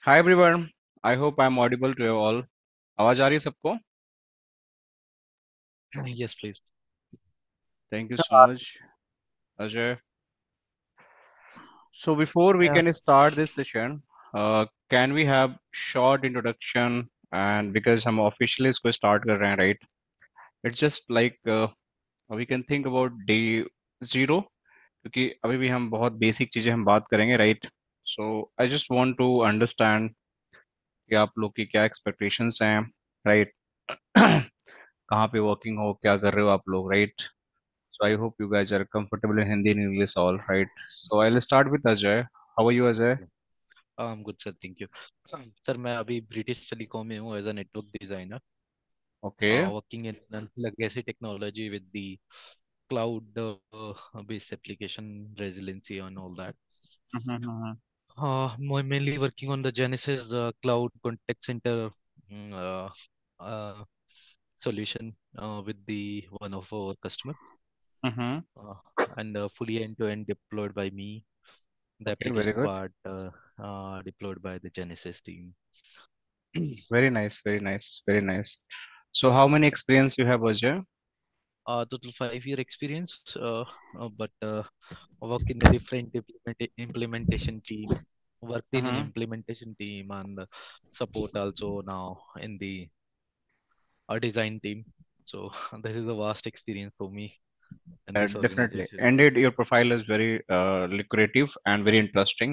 Hi everyone. I hope I am audible to you all. आवाज आ रही है सबको? Yes, please. Thank you so much Ajay. So before we Yeah. Can start this session, can we have short introduction? And because हम officially इसको start कर रहे हैं, right? It's just like we can think about day zero, क्योंकि अभी भी हम बहुत बेसिक चीजें हम बात करेंगे, right? So I just want to understand कि आप लोग की क्या एक्सपेक्टेशंस हैं, राइट? कहाँ पे वर्किंग हो, क्या कर रहे हो आप लोग, right? So I hope you guys are comfortable in Hindi and English all right. So I'll start with Ajay. How are you, Ajay? Good sir, thank you. Sir, मैं अभी ब्रिटिश टेलीकॉम में हूँ as a network designer, Okay. Working in legacy technology with the cloud based application resiliency and all that. Mm-hmm. Mainly working on the Genesis cloud contact center uh, uh, solution with the one of our customer, Mm-hmm. uh, and fully end-to-end deployed by me. The Okay, very application good. part deployed by the Genesis team. Very nice, very nice, very nice. So how many experience you have, Ajay? Total 5 year experience, but work in the different implementation team, worked in an Mm-hmm. implementation team and support also now in the design team. So this is a vast experience for me in this Definitely. organization. Indeed, your profile is very lucrative and very interesting.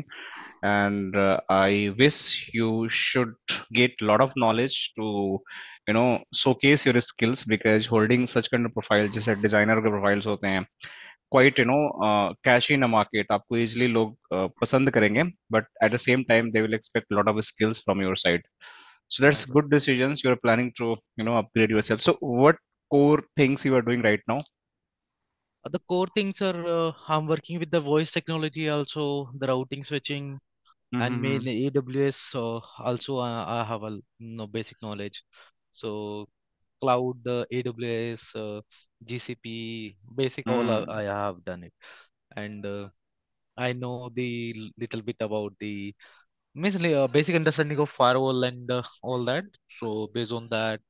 And I wish you should get a lot of knowledge to, showcase your skills, because holding such kind of profile, जैसे designer के profiles होते हैं, quite catchy in a market, आपको easily लोग पसंद करेंगे, but at the same time they will expect a lot of skills from your side. So Yeah, that's sir. good decisions. You're planning to upgrade yourself. So what core things you are doing right now? The core things are I'm working with the voice technology also, the routing switching, and Mm-hmm. mainly AWS. Also, I have a no basic knowledge. So cloud, AWS, GCP, basic all Mm. I have done it, and I know the little bit about the basically basic understanding of firewall and all that. So based on that,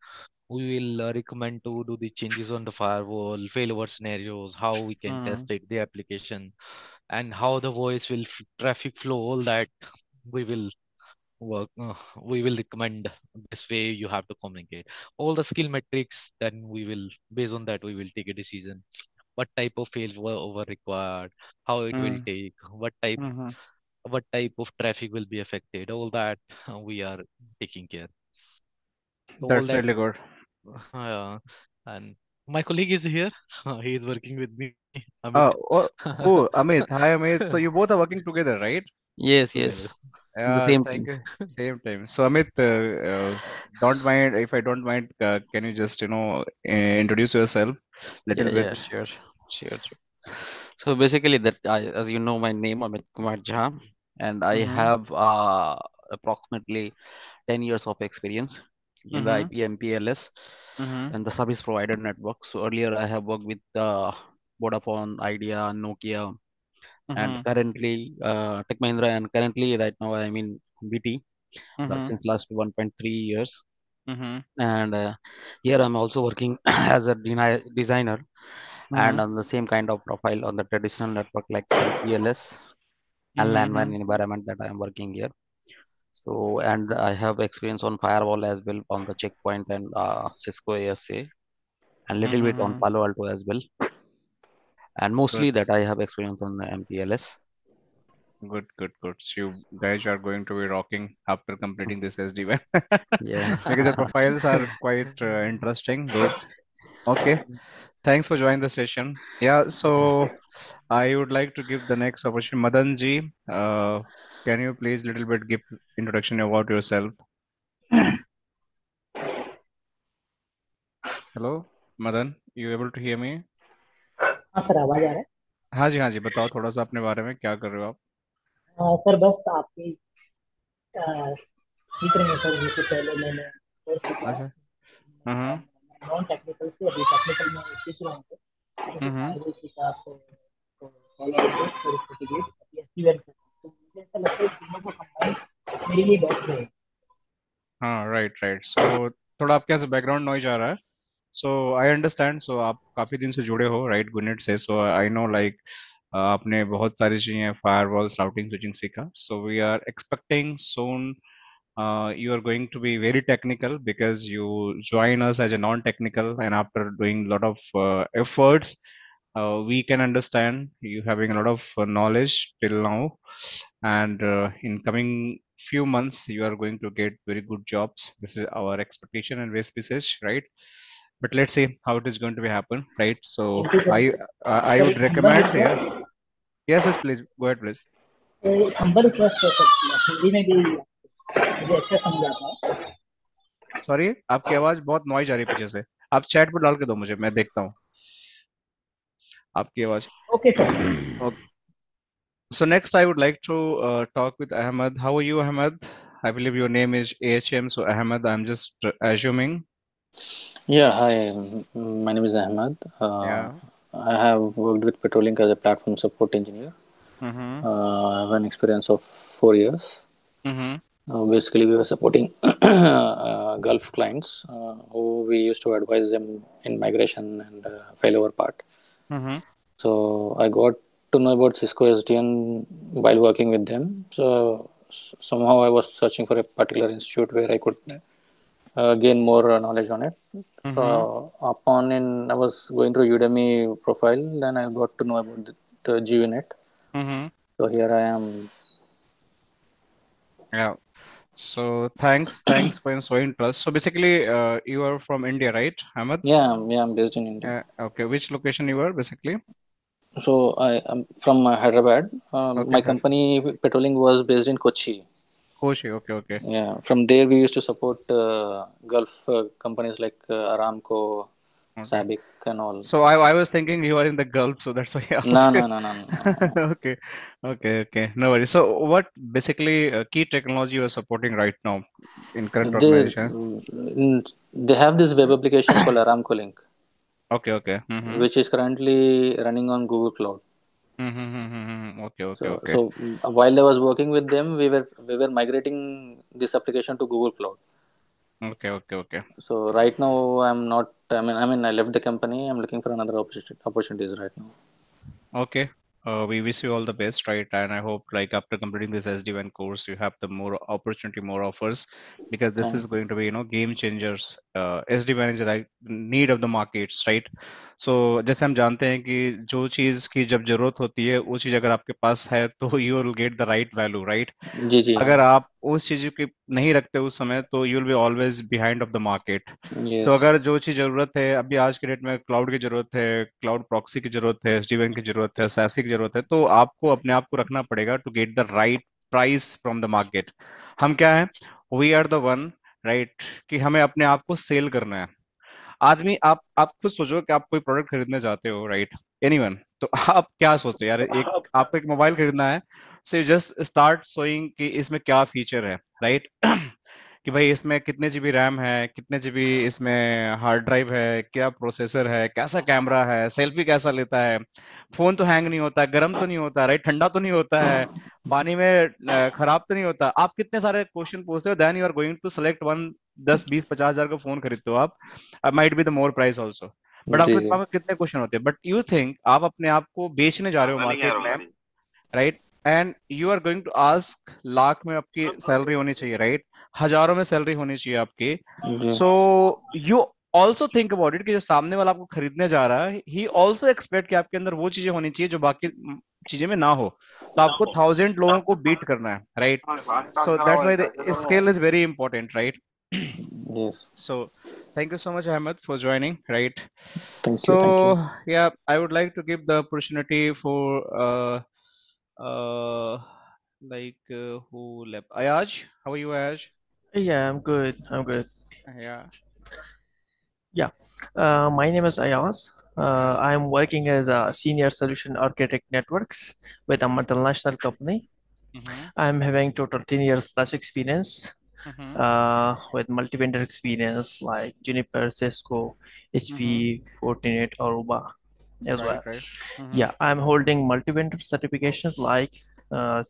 we will recommend to do the changes on the firewall, failover scenarios, how we can test Mm. it, the application, and how the voice will traffic flow. All that we will work. We will recommend this way you have to communicate. All the skill metrics. Then we will based on that we will take a decision. What type of fails were required, how it will Mm. take, Mm-hmm. what type of traffic will be affected. All that we are taking care. So all That's that, really good. uh, and my colleague is here. He is working with me, Amit. Oh, oh, Amit. Hi, Amit. So you both are working together, right? Yes, Together. yes. The Yeah, same thank team. you. Same time. So Amit, don't mind if I don't mind. Can you just introduce yourself little Yeah, yeah, bit? sure, sure, sure. So basically, as you know, my name Amit Kumar Jha, and I Mm-hmm. have approximately 10 years of experience in the Mm-hmm. IP MPLS Mm-hmm. and the service provider network. So earlier, I have worked with Vodafone, Idea, Nokia, and Mm-hmm. currently Tech Mahindra, and currently right now I'm in BT Mm-hmm. since last 1.3 years. Mm-hmm. And here I'm also working as a designer and Mm-hmm. on the same kind of profile on the traditional network like MPLS and LAN WAN Mm-hmm. environment that I am working here. So, and I have experience on firewall as well on the checkpoint and Cisco ASA and little bit on Mm-hmm. Palo Alto as well. And Good. mostly that I have experience on the MPLS. Good, good, good. So you guys are going to be rocking after completing this SD-WAN, Yeah. because the profiles are quite interesting. Good. Okay. Thanks for joining the session. Yeah, so I would like to give the next opportunity. Madan ji, can you please little bit give introduction about yourself? Hello, Madan, you able to hear me? हाँ sir, आवाज आ रहा है। हाँ जी बताओ थोड़ा सा अपने बारे में, क्या कर रहे हो आप? सर बस आपकी सीख रहे हैं सर। जैसे पहले मैंने कोर्स किया अच्छा। हम्म। नॉन टेक्निकल से, अभी टेक्निकल में सीख रहा हूँ सर। जैसे हम्म। फायरवॉल सीखा तो कॉलर फिर सर्टिफिकेट अभी एसडीएन का। तो मुझे ऐसा लगता है कि तीनों को कंबाइन मेरे लिए बेस्ट रहेगा। हाँ, राइट। सो थोड़ा आपके यहाँ से बैकग्राउंड नॉइज आ रहा है। So I understand. सो आप काफी दिन से जुड़े हो राइट गुडनेट से। सो आई नो लाइक आपने बहुत सारी चीजें फायरवॉल राउटिंग स्विचिंग सीखा। So we are expecting soon you are going to be very technical because you join us as a non-technical, and after doing a lot of efforts, we can understand you having a lot of knowledge till now, and in coming few months you are going to get very good jobs. This is our expectation and best message, right? But let's see how it is going to be happen, right? So thank you sir. I sir would एक humble recommend, yeah. Request, Yes, please go ahead, please. एक humble request है sir, Hindi में भी मुझे अच्छा समझ आता है। सॉरी, आपकी आवाज बहुत नॉइज आ रही है पीछे से। आप चैट पर डाल के दो मुझे, मैं देखता हूँ आपकी आवाज। Okay sir. Okay. So next I would like to talk with Ahmed. How are you, Ahmed? I believe your name is AHM. So Ahmed, I'm just assuming. Yeah, hi. My name is Ahmad. Yeah. I have worked with Petrolink as a platform support engineer. Mm-hmm. I have an experience of 4 years. Mm-hmm. Basically, we were supporting Gulf clients who we used to advise them in migration and failover part. Mm-hmm. So I got to know about Cisco SDN while working with them. So somehow I was searching for a particular institute where I could gain more knowledge on it. Mm-hmm. I was going through Udemy profile, then I got to know about the GUnit. Mm-hmm. So here I am. Yeah. So thanks for showing interest. So basically, you are from India, right, Ahmed? Yeah, I'm based in India. Okay. Which location you are basically? So I am from Hyderabad. Okay. My company Petrolink was based in Kochi. Kochi. Okay. Yeah, from there we used to support Gulf companies like Aramco, Okay. Sabic, and all. So I was thinking you are in the Gulf, so that's why I No, asked. no, no, no, no. Okay. No worries. So what basically key technology you are supporting right now in current They organization? they have this web application called Aramco Link, Okay. Mm-hmm. which is currently running on Google Cloud. Okay. So while I was working with them, we were migrating this application to Google Cloud. Okay. So right now I'm not. I left the company. I'm looking for another opportunities right now. Okay. We wish you all the best, right? And I hope, like, after completing this SD1 course, you have the more opportunity, more offers, because this is Thank going to be, game changers. SD1 is like need of the markets, right? So जैसे हम जानते हैं कि जो चीज की जब जरूरत होती है, वो चीज अगर आपके पास है, तो you will get the right value, right? जी अगर आप उस चीज की नहीं रखते उस समय, तो you will be always behind of the market. yes सो अगर जो चीज जरूरत है अभी आज के डेट में, क्लाउड की जरूरत है, क्लाउड प्रॉक्सी की जरूरत है, एसडीएन की जरूरत है, SASE की जरूरत है, तो आपको अपने आप को रखना पड़ेगा to get the right price from the market. हम क्या है, we are the one, right, कि हमें अपने आप को सेल करना है। आदमी, आप खुद सोचो कि आप कोई प्रोडक्ट खरीदने जाते हो, राइट, एनीवन, तो आप क्या सोचते हो यार, आपको एक मोबाइल खरीदना है, so you just start showing कि इसमें क्या फीचर है, राइट। कि भाई इसमें कितने जीबी रैम है, कितने जीबी इसमें हार्ड ड्राइव है, क्या प्रोसेसर है, कैसा कैमरा है, सेल्फी कैसा लेता है, फोन तो हैंग नहीं होता, गर्म तो नहीं होता, राइट, ठंडा तो नहीं होता है, पानी में खराब तो नहीं होता। आप कितने सारे क्वेश्चन पूछते हो, then you are going to select one. 10 20 50 हजार का फोन खरीदते हो आप, might be the more price also, but आपके जी दिमाग में कितने क्वेश्चन होते हैं, बट यू थिंक आप अपने आप को बेचने जा रहे हो मार्केट में, right, and you are going to ask, lakh में आपकी सैलरी होनी चाहिए, राइट, हजारों में सैलरी होनी चाहिए आपकी। जी so you also think about it कि जो सामने वाला आपको खरीदने जा रहा है, ही ऑल्सो एक्सपेक्ट कि आपके अंदर वो चीजें होनी चाहिए जो बाकी चीजें में ना हो, तो आपको 1000 लोगों को बीट करना है, right. So that's why scale is very important, right. yes So thank you so much, Ahmed, for joining, right? thank So you yeah, I would like to give the opportunity for uh who left? Ayaj, how are you, Ayaj? Yeah, I'm good. Yeah. Yeah. My name is Ayaz. I'm working as a senior solution architect networks with a multinational company. Mm-hmm. I'm having total 10 years plus experience Mm-hmm. with multi-vendor experience like Juniper, Cisco, HP, Fortinet, Aruba as well. Right. Yeah, I'm holding multi-vendor certifications like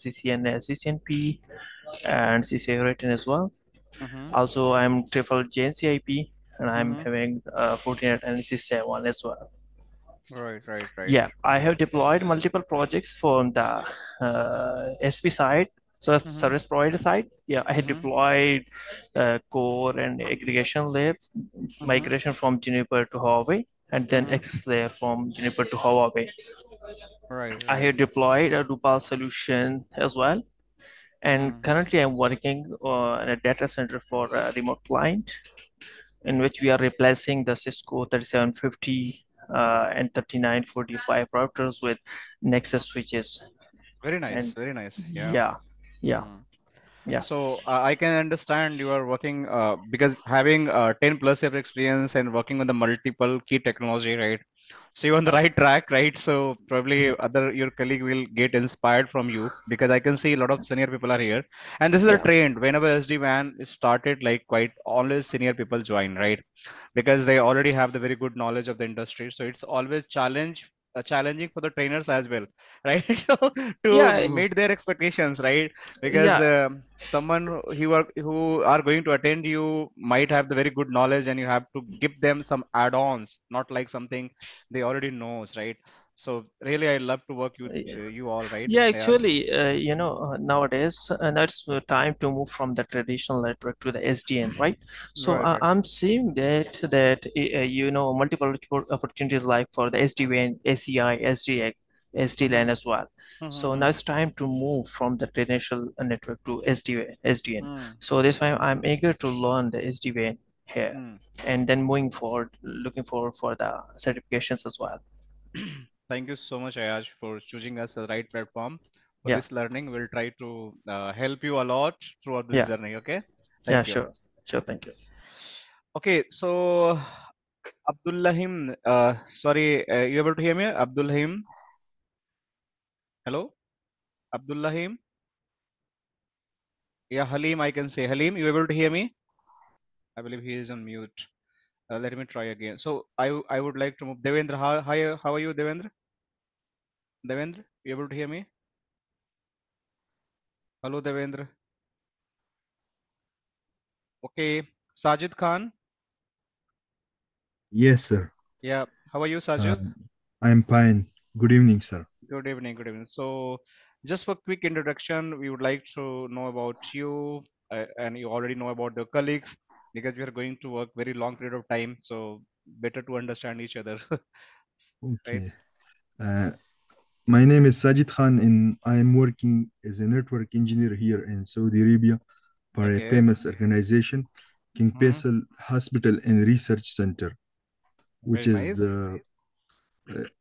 CCNA, CCNP, and CCA rating as well. Mm-hmm. Also, I'm triple JNCIP and I'm Mm-hmm. having 14 analysis 7 as well. Right, right, right. Yeah, I have deployed multiple projects from the SP side, so that's Mm-hmm. service provider side. Yeah, I had Mm-hmm. deployed core and aggregation layer Mm-hmm. migration from Juniper to Huawei, and then Mm-hmm. access layer from Juniper to Huawei. Right, I right. have deployed a Drupal solution as well, and Mm. currently I'm working in a data center for a remote client in which we are replacing the Cisco 3750 and 3945 routers with Nexus switches. Very nice, And very nice. Yeah. yeah, yeah, Mm. yeah, So I can understand you are working because having 10 plus year experience and working on the multiple key technology, right? So you're on the right track, right? So probably other your colleague will get inspired from you because I can see a lot of senior people are here, and this is a yeah, trend. Whenever SD-WAN is started, like quite always senior people join, right? Because they already have the very good knowledge of the industry. So it's always challenging for the trainers as well, right? So to yeah, Mm. meet their expectations, right? Because yeah. someone who are going to attend you might have the very good knowledge, and you have to give them some add-ons, not like something they already knows, right? So really, I love to work with you all, right? Yeah, Yeah, actually, nowadays, now it's time to move from the traditional network to the SDN, right? So right, right. I'm seeing multiple opportunities like for the SD-WAN, ACI, SDX, SD-LAN Mm-hmm. as well. So Mm-hmm. now it's time to move from the traditional network to SD-WAN, SDN. Mm-hmm. So this time I'm eager to learn the SD-WAN here, Mm. and then moving forward, looking forward for the certifications as well. Thank you so much, Ayaj, for choosing us as the right platform for Yeah, this learning. We'll try to help you a lot throughout this yeah, journey. Okay. yeah, Thank you. sure, sure, thank you. Okay. So, Abdullahim, sorry, you able to hear me? Abdullahim. Hello? Abdullahim. Yeah, Halim, I can say. Halim, you able to hear me? I believe he is on mute. Let me try again. So, I would like to move. Devendra, how are you, Devendra? Devendra, you able to hear me? Hello, Devendra. Okay. Sajid Khan. Yes, sir. Yeah. How are you, Uh, Sajid? I'm fine. Good evening, sir. Good evening, good evening. So, just for quick introduction, we would like to know about you, and you already know about your colleagues because we are going to work very long period of time. So, better to understand each other, right? Okay. Uh, my name is Sajid Khan, and I am working as a network engineer here in Saudi Arabia for a Okay. famous organization, King Mm-hmm. Faisal Hospital and Research Center, which Very is nice. the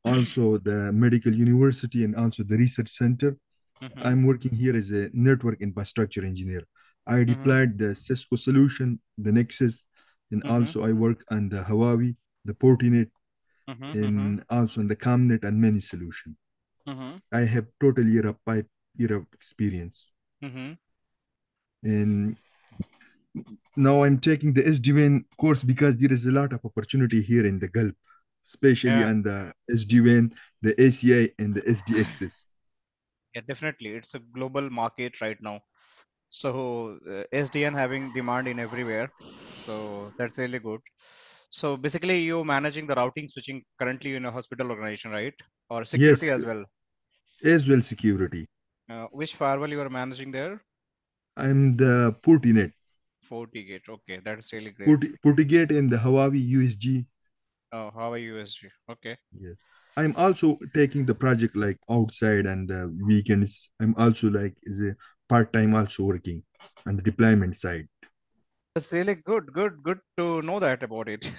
also the medical university and also the research center. Mm-hmm. I'm working here as a network infrastructure engineer. I Mm-hmm. deployed the Cisco solution, the Nexus, and Mm-hmm. also I work on the Huawei, the Fortinet, Mm-hmm. Mm-hmm. and also on the ComNet and many solution. Mm-hmm. I have total year of experience. Mm-hmm. And now I'm taking the SDWAN course because there is a lot of opportunity here in the Gulf, especially Yeah. on the SDWAN, the ACI, and the SDXs. Yeah, definitely. It's a global market right now. So SDN having demand in everywhere. So that's really good. So basically you're managing the routing switching currently in a hospital organization, right? Or security Yes, as well. as well security. Which firewall you are managing there? I'm the Fortinet, 40 gate. Okay, that's really great. Fortigate, and the Huawei USG. Oh, Huawei USG. Okay. Yes. I'm also taking the project like outside and the weekends. I'm also like is a part-time also working on the deployment side. That's really good. Good to know that about it.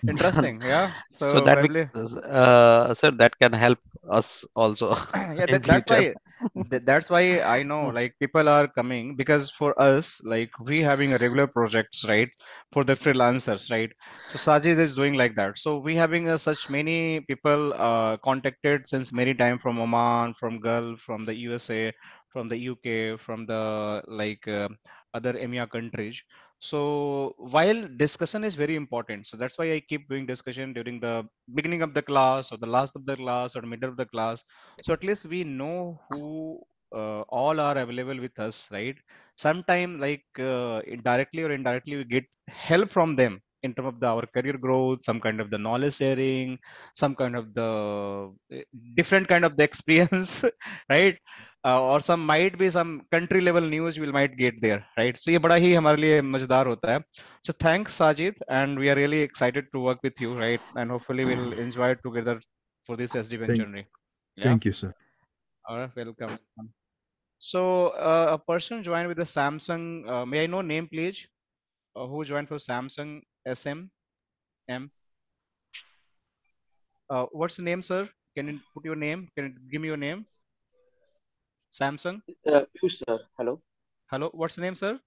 Interesting. Yeah. So So that we, probably sir, that can help us also yeah, in that's future. why that's why I know like people are coming because for us like we having a regular projects, right, for the freelancers, right? So Sajid is doing like that, so we having such many people contacted since many time from Oman, from Gulf, from the USA, from the UK, from the like other EMEA countries. So while discussion is very important, so that's why I keep doing discussion during the beginning of the class or the last of the class or middle of the class, so at least we know who all are available with us, right? Sometime like directly or indirectly we get help from them in terms of our career growth, some kind of the knowledge sharing, some kind of the different kind of the experience, right? Or some might be some country level news we might get there, right? So ये बड़ा ही हमारे लिए मजेदार होता है. So thanks Sajid, and we are really excited to work with you, right? And hopefully we'll enjoy it together for this SDVN Thank, journey. Yeah. thank you, sir. All right, welcome. So a person joined with the Samsung. May I know name, please? Who joined for Samsung SM M? What's the name, sir? Can you put your name? Can you give me your name? Samsung. Piyush sir, hello. Hello. What's the name, sir?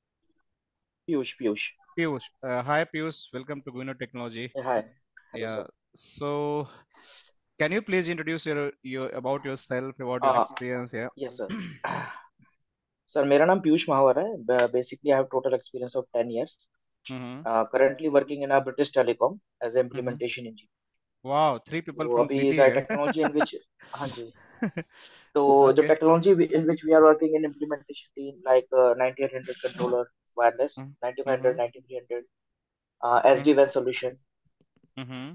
Piyush. Piyush. Hi, Piyush. Welcome to Guino Technology. Hi. Hello, Yeah. sir. So, can you please introduce your about yourself, about your experience? Yeah. Yes, sir. Sir, मेरा नाम पीयूष महावर है. Basically, I have total experience of 10 years. Currently working in a British Telecom as an implementation engineer. Wow, 3 people So from अभी BT the है. technology in which हाँ जी. So the Okay. technology in which we are working in implementation team like 9800 controller wireless, 9500, 9300, SD-WAN solution.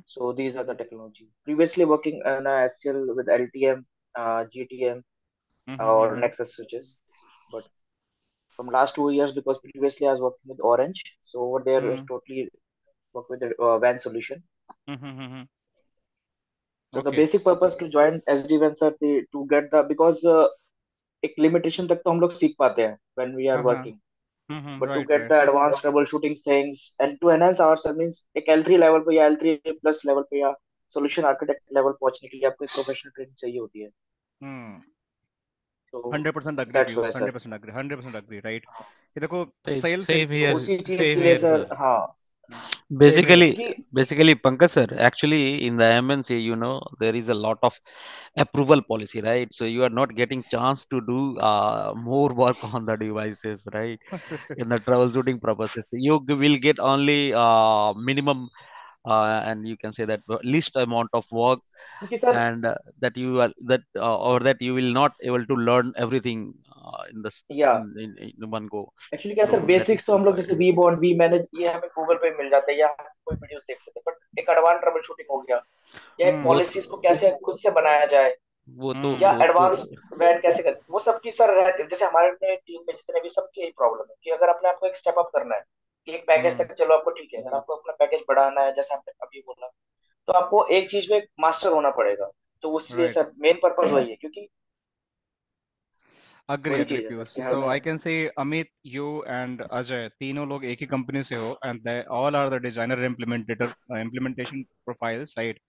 So these are the technology. Previously working on a HCL with LTM, GTM, or Nexus switches, but from last 2 years because previously I was working with Orange, so over there we totally work with the WAN solution. So the basic purpose to join SD-WAN sir to get the because एक limitation तक तो हम लोग सीख पाते हैं when we are working. But to get the advanced troubleshooting things and to enhance ourselves means एक L3 level पे या L3 plus level पे या solution architect level पहुंचने के लिए आपको एक professional training चाहिए होती है. So 100% agree, that's why, Piyush. sir. 100% agree, right? ये देखो Same self here. उसी चीज के Same लिए here, सर sir. हाँ Basically, Pankaj sir, actually in the MNC, there is a lot of approval policy, right? So you are not getting chance to do more work on the devices, right? In the troubleshooting purposes, you will get only minimum, and you can say that least amount of work, and that you are that or that you will not able to learn everything in this in one go. Actually क्या sir basics तो हम लोग जैसे we bond we manage ये हमें Google पे मिल जाता है या हम कोई वीडियोस देख लेते हैं बट एक एडवांस ट्रबल शूटिंग हो गया या एक पॉलिसीज को कैसे खुद से बनाया जाए वो तो या एडवांस वैन कैसे कर वो सब चीज सर रहते जैसे हमारे टीम में जितने भी सबकी यही प्रॉब्लम है कि अगर अपने आपको एक स्टेप अप करना है कि एक पैकेज तक चलो आपको ठीक है अगर आपको अपना पैकेज बढ़ाना है जैसे आपने अभी बोला तो आपको एक चीज में मास्टर होना पड़ेगा तो उसलिए सर मेन पर्पस वही है क्योंकि Agree, Piyush. So I can say Amit, you and Ajay, तीनों लोग एक ही कंपनी से हो, and they all are the designer implementation profiles, right?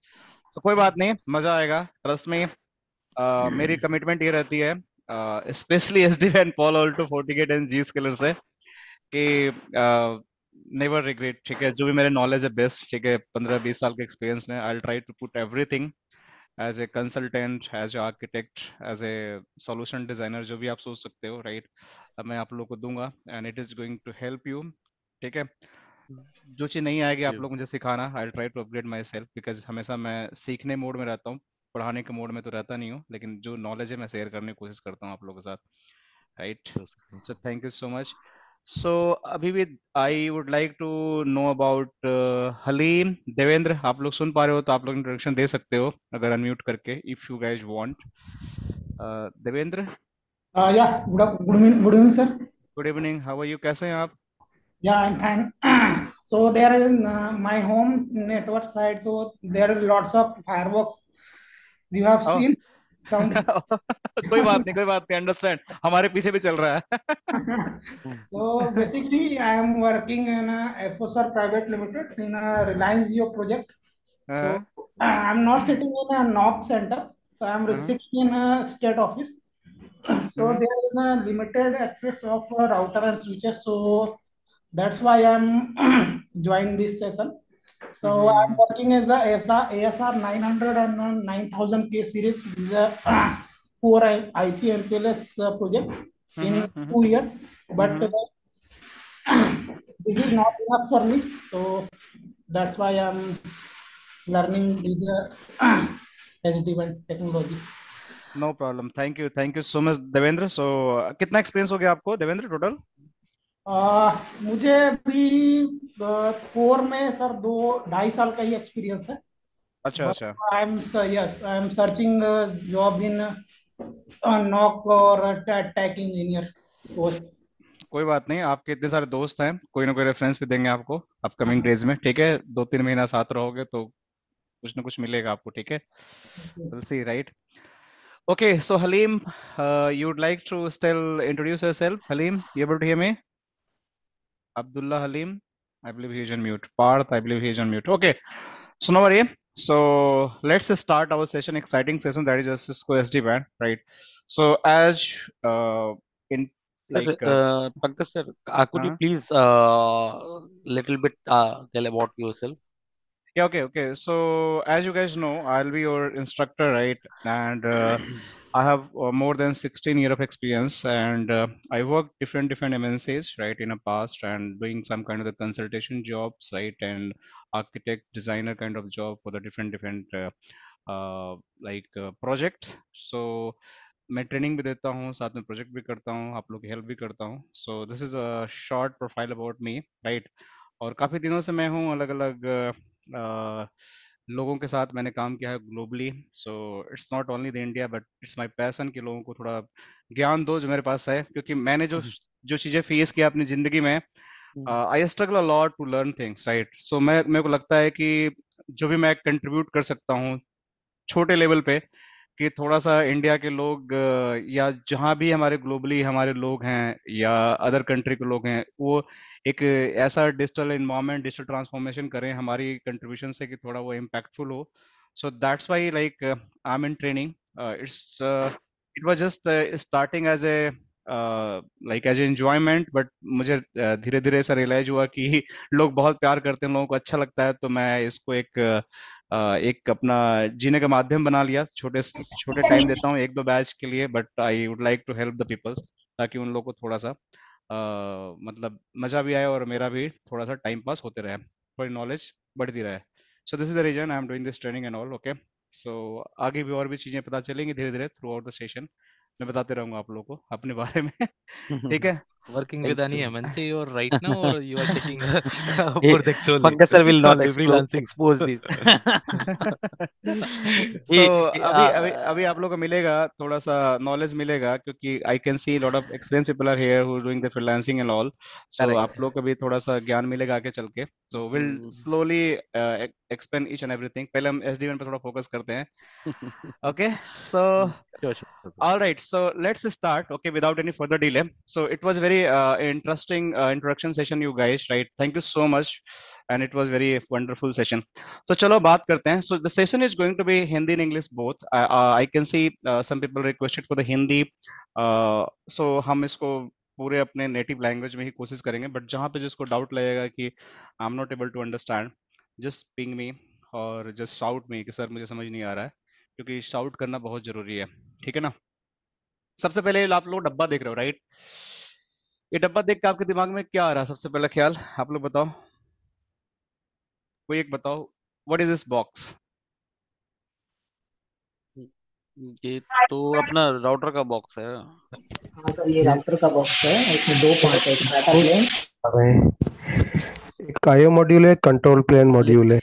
So कोई बात नहीं, मजा आएगा. Trust me, मेरी कमिटमेंट ये रहती है, specially SD-WAN Palo Alto FortiGate and Zscaler से, कि never regret. ठीक है, जो भी मेरे knowledge है best, ठीक है, 15-20 साल के experience में, I'll try to put everything. As a consultant, as a architect, as a solution designer, जो भी आप सोच सकते हो, राइट? अब मैं आप लोगों को दूंगा and it is going to help you. ठीक है, जो चीज़ नहीं आएगी आप लोग मुझे सिखाना. I try to upgrade myself because हमेशा मैं सीखने मोड में रहता हूँ, पढ़ाने के मोड में तो रहता नहीं हूँ, लेकिन जो नॉलेज है मैं शेयर करने की कोशिश करता हूँ आप लोगों के साथ, right? So thank you so much. So अभी I would like to know about Haleem. Devendra, आप लोग सुन पा रहे हो तो आप लोग इंट्रोडक्शन दे सकते हो अगर अनम्यूट करके, if you guys want. Devendra. Yeah, good evening sir. Good evening. How are you? कैसे हैं आप? Yeah, I'm fine. So there is my home network side, so there are lots of fireworks. You have seen? कोई बात नहीं, understand. हमारे पीछे भी चल रहा है. So basically, I am working in a FOSR Private Limited in a Reliance Jio project. So I'm not sitting in a NOC center. So I'm sitting in a state office. So there is a limited access of router and switches. So that's why I'm joining this session. So I'm working as a ASR 900 and 9000K series. This is a core IP MPLS project in 2 years. But this is not enough for me. So that's why I'm learning the SD-WAN technology. No problem, thank you so much Devendra. So कितना experience हो गया आपको Devendra total? मुझे भी core में sir 2-2.5 साल का ही experience है। अच्छा बट अच्छा। I am searching job in knock और टेक इंजीनियर पोस्ट। कोई बात नहीं, आपके इतने सारे दोस्त हैं, कोई ना कोई रेफरेंस भी देंगे आपको अपकमिंग डेज में, ठीक है? 2-3 महीना साथ रहोगे तो कुछ ना कुछ मिलेगा आपको, ठीक है? Will see, right? Okay, so Haleem, you would like to still introduce yourself? Halim, you able to hear me? Abdullah Halim, I believe he is on mute. Parth, I believe he is on mute. Okay, so now worry. So let's start our session, exciting session, that is just Cisco SD-WAN, right? So as in Sir, like Pankaj sir, could you uh, please little bit tell about yourself? yeah, okay. So as you guys know, I'll be your instructor, right? And I have more than 16 year of experience, and I worked different MNCs, right, in the past, and doing some kind of the consultation jobs, right, and architect, designer kind of job for the different projects. So मैं training भी देता हूँ, साथ में project भी करता हूँ, आप लोग की हेल्प भी करता हूँ। सो this is a short profile about me, right? और काफ़ी दिनों से मैं हूँ अलग अलग लोगों के साथ मैंने काम किया है globally. So it's not only the India but it's my passion कि लोगों को थोड़ा ज्ञान दो जो मेरे पास है, क्योंकि मैंने जो जो चीज़ें फेस किया अपनी ज़िंदगी में, I struggle a lot to learn things, right? So मेरे को लगता है कि जो भी मैं कंट्रीब्यूट कर सकता हूँ छोटे लेवल पे, कि थोड़ा सा इंडिया के लोग या जहाँ भी हमारे ग्लोबली हमारे लोग हैं या अदर कंट्री के लोग हैं, वो एक ऐसा डिजिटल इन्वायरमेंट, डिजिटल ट्रांसफॉर्मेशन करें हमारी कंट्रीब्यूशन से कि थोड़ा वो इम्पैक्टफुल हो। So that's why like I am in training. It's it was just starting as a like as a enjoyment, but मुझे धीरे धीरे ऐसा रियलाइज हुआ कि लोग बहुत प्यार करते हैं, लोगों को अच्छा लगता है, तो मैं इसको एक अपना जीने का माध्यम बना लिया। छोटे छोटे टाइम देता हूँ 1-2 बैच के लिए, but I would like to help the peoples, ताकि उन लोगों को थोड़ा सा मतलब मजा भी आए और मेरा भी थोड़ा सा टाइम पास होते रहे, थोड़ी नॉलेज बढ़ती रहे। So this is the reason I am doing this training and all. Okay, so आगे भी और भी चीजें पता चलेंगी धीरे धीरे थ्रू आउट द सेशन, मैं बताते रहूंगा आप लोगों को अपने बारे में। ठीक है? Working with Thank any you. MNC or right now, or you are taking He, projects only Pankaj sir will or not freelancing? expose this. So He, अभी आप लोगों को मिलेगा थोड़ा सा नॉलेज मिलेगा, क्योंकि I can see lot of experience people are here who doing the freelancing and all. So correct. आप लोग को भी थोड़ा सा ज्ञान मिलेगा आगे चल के। So will Mm. Slowly explain each and everything. पहले हम एसडीएन पे थोड़ा फोकस करते हैं। Okay, so Sure, sure. all right, so let's start, okay, without any further delay. So it was very interesting introduction session, you guys, right? Thank you so much, and it was very wonderful session. So चलो बात करते हैं. So the session is going to be Hindi and English both. I can see some people requested for the Hindi. So हम इसको पूरे अपने native language में ही कोशिश करेंगे, बट जहाँ पे जिसको डाउट लगेगा कि I am not able to understand, just ping me और जस्ट शाउट मी कि सर मुझे समझ नहीं आ रहा है, क्योंकि शाउट करना बहुत जरूरी है, ठीक है ना? सबसे पहले आप लोग डब्बा देख रहे हो, राइट? ये डब्बा देख के आपके दिमाग में क्या आ रहा है सबसे पहला ख्याल? आप लोग बताओ, कोई एक बताओ, व्हाट इज दिस बॉक्स? ये तो अपना राउटर का बॉक्स है। हाँ सर, ये राउटर का बॉक्स है, इसमें 2 पार्ट है, एक डाटा प्लेन, एक आईओ मॉड्यूल है, कंट्रोल प्लेन मॉड्यूल है।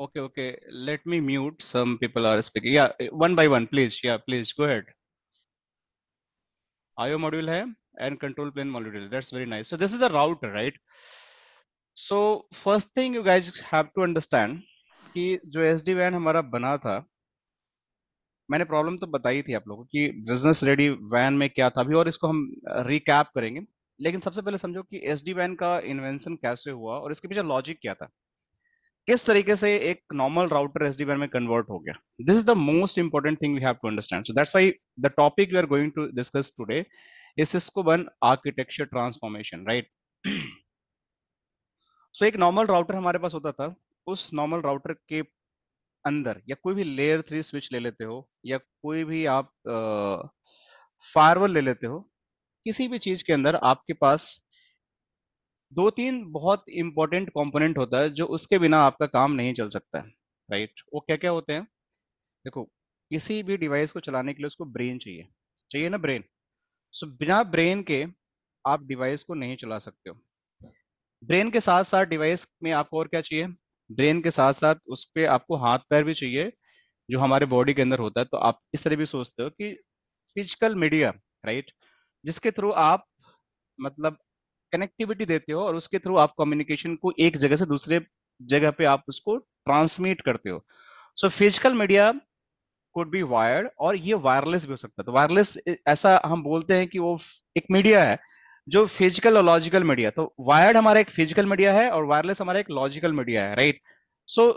Okay, let me mute, some people are speaking. Yeah, one by one please. Yeah, please go ahead. IO module है and control plane module, that's very nice. So this is the router, right? So first thing you guys have to understand कि जो SD-WAN हमारा बना था, मैंने problem तो बताई थी आप लोगों को कि बिजनेस रेडी वैन में क्या था अभी, और इसको हम रिकैप करेंगे। लेकिन सबसे पहले समझो कि SD-WAN का इन्वेंशन कैसे हुआ और इसके पीछे लॉजिक क्या था, किस तरीके से एक नॉर्मल राउटर SD-WAN में कन्वर्ट हो गया। This is the most important thing we have to understand. So that's why the topic we are going to discuss today is Cisco वन आर्किटेक्चर ट्रांसफॉर्मेशन, राइट? सो एक normal router हमारे पास होता था, उस normal router के अंदर या कोई भी लेयर 3 स्विच ले लेते हो या कोई भी आप फायरवॉल ले लेते हो, किसी भी चीज के अंदर आपके पास 2-3 बहुत इंपॉर्टेंट कंपोनेंट होता है जो उसके बिना आपका काम नहीं चल सकता है, राइट? वो क्या क्या होते हैं? देखो, किसी भी डिवाइस को चलाने के लिए उसको ब्रेन चाहिए, चाहिए ना ब्रेन। सो बिना ब्रेन के आप डिवाइस को नहीं चला सकते हो। ब्रेन के साथ साथ डिवाइस में आपको और क्या चाहिए, ब्रेन के साथ साथ उस पर आपको हाथ पैर भी चाहिए जो हमारे बॉडी के अंदर होता है। तो आप इस तरह भी सोचते हो कि फिजिकल मीडिया, राइट, जिसके थ्रू आप मतलब कनेक्टिविटी देते हो और उसके थ्रू आप कम्युनिकेशन को एक जगह से दूसरे जगह पे आप उसको ट्रांसमिट करते हो। So physical media could be wired, और ये वायरलेस भी हो सकता है। तो वायरलेस ऐसा हम बोलते हैं कि वो एक मीडिया है जो फिजिकल और लॉजिकल मीडिया, तो वायर्ड हमारा एक फिजिकल मीडिया है और वायरलेस हमारा एक लॉजिकल मीडिया है, right. So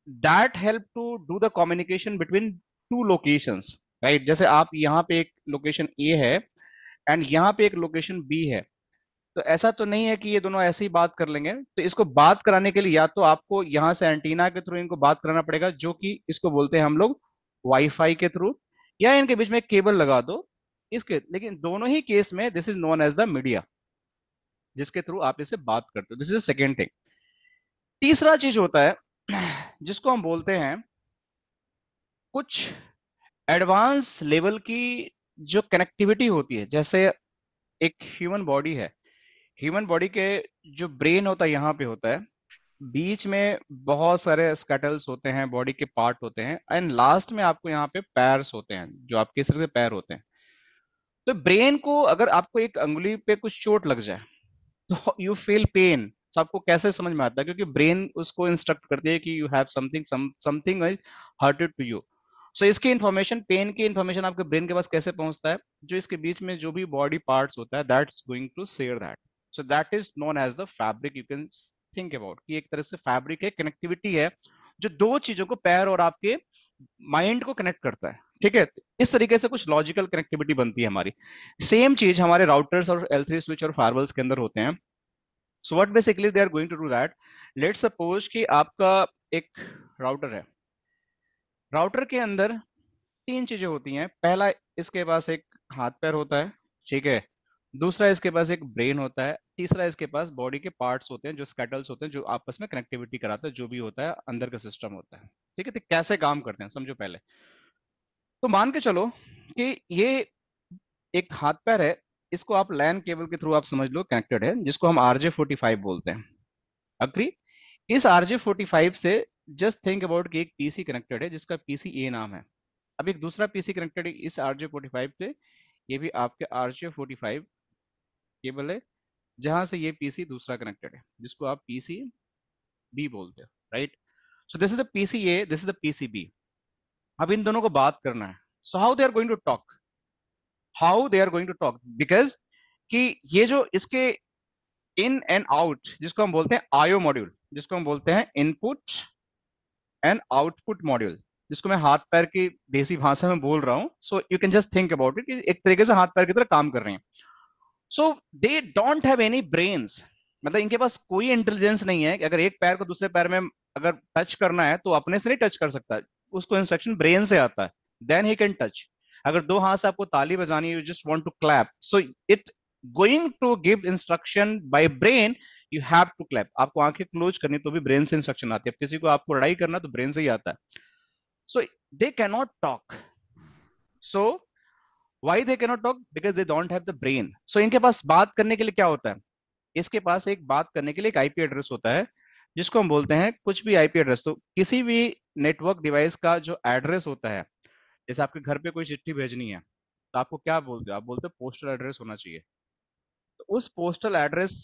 that help to do the communication between two locations, right. जैसे आप यहाँ पे एक लोकेशन ए है एंड यहाँ पे एक लोकेशन बी है, तो ऐसा तो नहीं है कि ये दोनों ऐसे ही बात कर लेंगे। तो इसको बात कराने के लिए या तो आपको यहाँ से एंटीना के थ्रू इनको बात कराना पड़ेगा, जो कि इसको बोलते हैं हम लोग वाईफाई के थ्रू, या इनके बीच में केबल लगा दो इसके। लेकिन दोनों ही केस में this is known as the media जिसके थ्रू आप इसे बात करते हो। This is second thing. तीसरा चीज होता है जिसको हम बोलते हैं कुछ एडवांस लेवल की जो कनेक्टिविटी होती है। जैसे एक ह्यूमन बॉडी है, ह्यूमन बॉडी के जो ब्रेन होता है यहाँ पे होता है, बीच में बहुत सारे स्कैटल्स होते हैं, बॉडी के पार्ट होते हैं, एंड लास्ट में आपको यहाँ पे पैर्स होते हैं जो आपके सिर के पैर होते हैं। तो ब्रेन को अगर आपको एक अंगुली पे कुछ चोट लग जाए तो यू फील पेन। तो आपको कैसे समझ में आता है, क्योंकि ब्रेन उसको इंस्ट्रक्ट करती है कि you have something something is hurted to you. So इसकी इंफॉर्मेशन, पेन की इंफॉर्मेशन आपके ब्रेन के पास कैसे पहुंचता है, जो इसके बीच में जो भी बॉडी पार्ट्स होता है that's going to share that. So that is known as the fabric. You can think about कि एक तरह से फैब्रिक है, कनेक्टिविटी है जो दो चीजों को, पैर और आपके माइंड को कनेक्ट करता है, ठीक है। इस तरीके से कुछ लॉजिकल कनेक्टिविटी बनती है हमारी। सेम चीज हमारे राउटर्स और L3 स्विच और फायरवॉल्स के अंदर होते हैं। So what basically they are going to do that, let's suppose कि आपका एक राउटर है। राउटर के अंदर तीन चीजें होती हैं। पहला, इसके पास एक हाथ पैर होता है, ठीक है। दूसरा, इसके पास एक ब्रेन होता है। तीसरा, इसके पास बॉडी के पार्ट्स होते हैं जो स्कैटल्स होते हैं, जो आपस में कनेक्टिविटी कराते हैं, जो भी होता है अंदर का सिस्टम होता है, ठीक है। तो कैसे काम करते हैं समझो पहले। तो मान के चलो कि ये एक हाथ पैर है, इसको आप लैन केबल के थ्रू आप समझ लो कनेक्टेड है, जिसको हम RJ45 बोलते हैं। अग्री। इस RJ45 से जस्ट थिंक अबाउट कि एक पीसी कनेक्टेड है जिसका PCA नाम है। अब एक दूसरा पीसी कनेक्टेड है इस RJ45 से, ये भी आपके RJ45 केबल है, जहां से ये पीसी दूसरा कनेक्टेड है जिसको आप PCB बोलते हो, right. So this is the PCA, this is the PCB। अब इन दोनों को बात करना है। So how they are going to talk, how they are going to talk, because कि ये जो इसके इन एंड आउट, जिसको हम बोलते हैं आईओ मॉड्यूल, जिसको हम बोलते हैं इनपुट एंड आउटपुट मॉड्यूल, जिसको मैं हाथ पैर की देसी भाषा में बोल रहा हूं। So you can just think about it कि एक तरीके से हाथ पैर की तरह काम कर रहे हैं। So they don't have any brains, मतलब इनके पास कोई इंटेलिजेंस नहीं है कि अगर एक पैर को दूसरे पैर में अगर टच करना है तो अपने से नहीं टच कर सकता, उसको इंस्ट्रक्शन ब्रेन से आता है, देन ही कैन टच। अगर दो हाथ से आपको ताली बजानी है, you just want to clap, so it going to give instruction by brain, you have to clap. आपको आंखें क्लोज करनी तो भी ब्रेन से इंस्ट्रक्शन आती है, किसी को आपको लड़ाई करना तो ब्रेन से ही आता है। So they can not talk. So why they cannot talk, because they don't have the brain। so इनके पास बात करने के लिए क्या होता है, इसके पास एक बात करने के लिए एक आईपी एड्रेस होता है जिसको हम बोलते हैं कुछ भी आईपी एड्रेस। तो किसी भी नेटवर्क डिवाइस का जो एड्रेस होता है, जैसे आपके घर पे कोई चिट्ठी भेजनी है तो आपको क्या बोलते हो, आप बोलते हो पोस्टल एड्रेस होना चाहिए। तो उस पोस्टल एड्रेस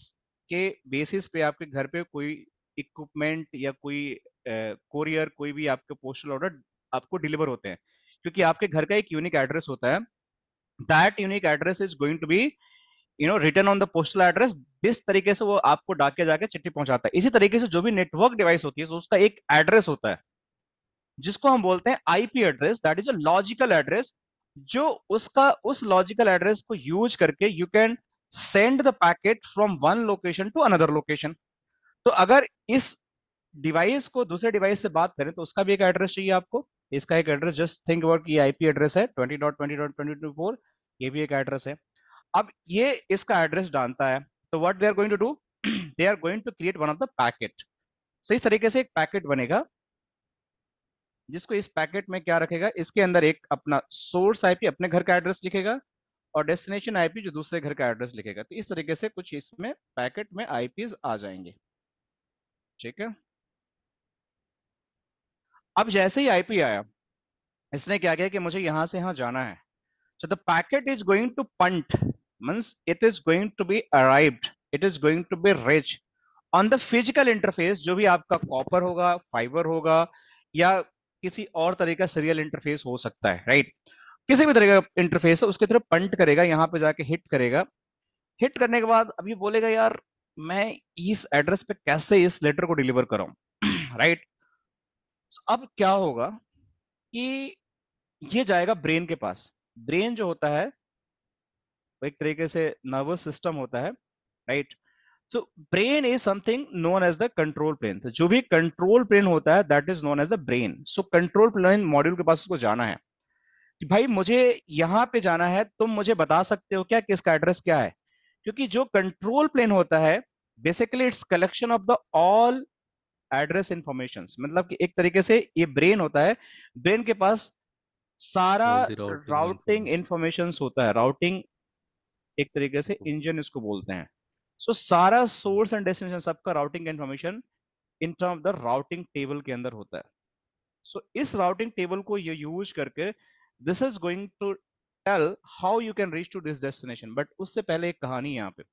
के बेसिस पे आपके घर पे कोई इक्विपमेंट या कोई कोरियर, कोई भी आपके पोस्टल ऑर्डर आपको डिलीवर होते हैं, क्योंकि आपके घर का एक यूनिक एड्रेस होता है। that unique address is going to be written on the postal address। जिस तरीके से वो आपको डाक के जाके चिट्ठी पहुंचाता है, इसी तरीके से जो भी नेटवर्क डिवाइस होती है तो उसका एक एड्रेस होता है जिसको हम बोलते हैं IP address. That is a logical address, जो उसका उस लॉजिकल एड्रेस को यूज करके you can send the packet from one location to another location. तो अगर इस डिवाइस को दूसरे डिवाइस से बात करें तो उसका भी एक एड्रेस चाहिए आपको। इसका एक एड्रेस, जस्ट थिंक अबाउट कि आईपी एड्रेस है 20.20.2024, ये भी एक एड्रेस है। अब ये इसका एड्रेस जानता है, तो what they are going to do, they are going to create one of the packet. So इस तरीके से एक पैकेट बनेगा जिसको इस पैकेट में क्या रखेगा, इसके अंदर एक अपना सोर्स आईपी अपने घर का एड्रेस लिखेगा और डेस्टिनेशन आईपी जो दूसरे घर का एड्रेस लिखेगा। तो इस तरीके से कुछ इसमें पैकेट में आईपीज आ जाएंगे, ठीक है। अब जैसे ही आईपी आया, इसने क्या किया कि मुझे यहां से यहां जाना है। So the packet is going to punt, means it is going to be arrived, it is going to be reached on the physical interface, जो भी आपका कॉपर होगा, फाइबर होगा, या किसी और तरह का सीरियल इंटरफेस हो सकता है, राइट। किसी भी तरह का इंटरफेस है उसके तरफ पंट करेगा, यहाँ पे जाके हिट करेगा। हिट करने के बाद अभी बोलेगा यार मैं इस एड्रेस पे कैसे इस लेटर को डिलीवर कराऊं, राइट। अब क्या होगा कि ये जाएगा ब्रेन के पास। ब्रेन जो होता है वो एक तरीके से नर्वस सिस्टम होता है, right. So brain is something known as the control plane. तो जो भी कंट्रोल प्लेन होता है that is known as the brain. So control plane module के पास उसको जाना है कि भाई मुझे यहां पे जाना है, तुम मुझे बता सकते हो क्या कि इसका एड्रेस क्या है। क्योंकि जो कंट्रोल प्लेन होता है basically it's collection of the all address information. मतलब कि एक तरीके से ये ब्रेन होता है, ब्रेन के पास सारा All the routing routing information. Information होता है। राउटिंग एक तरीके से इंजन इसको बोलते हैं। सो सारा सोर्स एंड डेस्टिनेशन सबका routing information in term of the routing table के अंदर होता है। सो इस राउटिंग टेबल को ये यूज करके this is going to tell how you can reach to this destination. But उससे पहले एक कहानी यहाँ पे,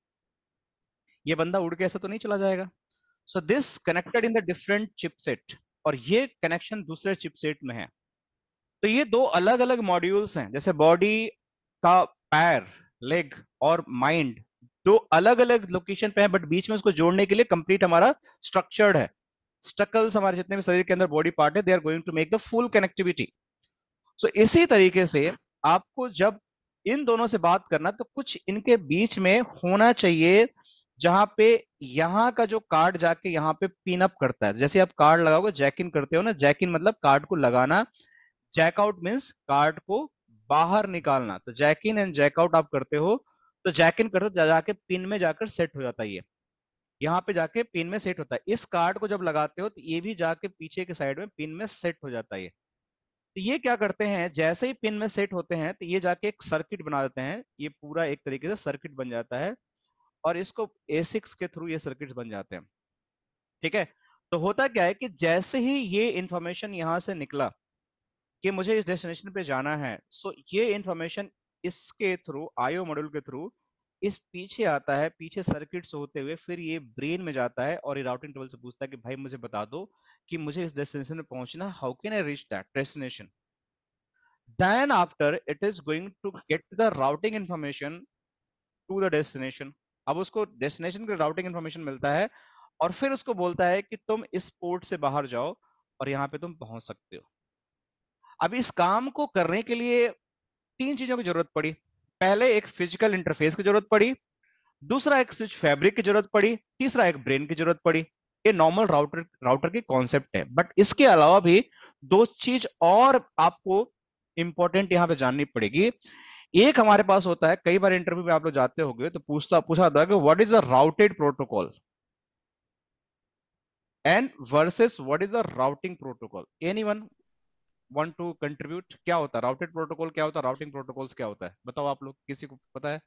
ये बंदा उड़ के ऐसा तो नहीं चला जाएगा। So this connected in the different chipset, और ये कनेक्शन दूसरे चिपसेट में है। तो ये दो अलग अलग मॉड्यूल्स हैं, जैसे बॉडी का पैर, लेग और माइंड दो अलग अलग लोकेशन पे है, बट बीच में उसको जोड़ने के लिए कंप्लीट हमारा स्ट्रक्चर्ड है। स्ट्रक्चर्स हमारे जितने भी शरीर के अंदर बॉडी पार्ट है they are going to make the full connectivity. So इसी तरीके से आपको जब इन दोनों से बात करना तो कुछ इनके बीच में होना चाहिए, जहां पे यहाँ का जो कार्ड जाके यहाँ पे पिन अप करता है। जैसे आप कार्ड लगाओगे, जैक इन करते हो ना, जैक इन मतलब कार्ड को लगाना, जैक आउट मीन्स कार्ड को बाहर निकालना। तो jack in and jack out आप करते हो, तो जैक इन करते हो जाके पिन में जाकर सेट हो जाता है। ये यहाँ पे जाके पिन में सेट होता है। इस कार्ड को जब लगाते हो तो ये भी जाके पीछे के साइड में पिन में सेट हो जाता है। तो ये क्या करते हैं, जैसे ही पिन में सेट होते हैं तो ये जाके एक सर्किट बना देते हैं। ये पूरा एक तरीके से सर्किट बन जाता है और इसको ASICs के थ्रू ये सर्किट बन जाते हैं, ठीक है। तो होता क्या है कि जैसे ही ये इंफॉर्मेशन यहां से निकला कि मुझे इस डेस्टिनेशन पे जाना है, सो ये इंफॉर्मेशन इसके थ्रू, आईओ मॉड्यूल के थ्रू इस पीछे आता है, पीछे सर्किट्स होते हुए फिर ये ब्रेन में जाता है और ये राउटिंग टेबल से पूछता है कि भाई मुझे बता दो कि मुझे इस डेस्टिनेशन में पहुंचना, how can I reach that destination. Then after it is going to get the routing information to the destination. अब उसको डेस्टिनेशन का राउटिंग इंफॉर्मेशन मिलता है और फिर उसको बोलता है कि तुम इस पोर्ट से बाहर जाओ और यहाँ पे तुम पहुंच सकते हो। अब इस काम को करने के लिए तीन चीजों की जरूरत पड़ी। पहले एक फिजिकल इंटरफेस की जरूरत पड़ी, दूसरा एक स्विच फैब्रिक की जरूरत पड़ी, तीसरा एक ब्रेन की जरूरत पड़ी। ये नॉर्मल राउटर की कॉन्सेप्ट है। बट इसके अलावा भी दो चीज और आपको इंपॉर्टेंट यहां पे जाननी पड़ेगी। एक हमारे पास होता है, कई बार इंटरव्यू में आप लोग जाते होंगे तो पूछा होता है कि what is the routed protocol and versus what is the routing protocol. Anyone want to contribute? क्या होता है राउटेड प्रोटोकॉल, क्या होता है राउटिंग प्रोटोकॉल्स, क्या होता है बताओ आप लोग, किसी को पता है?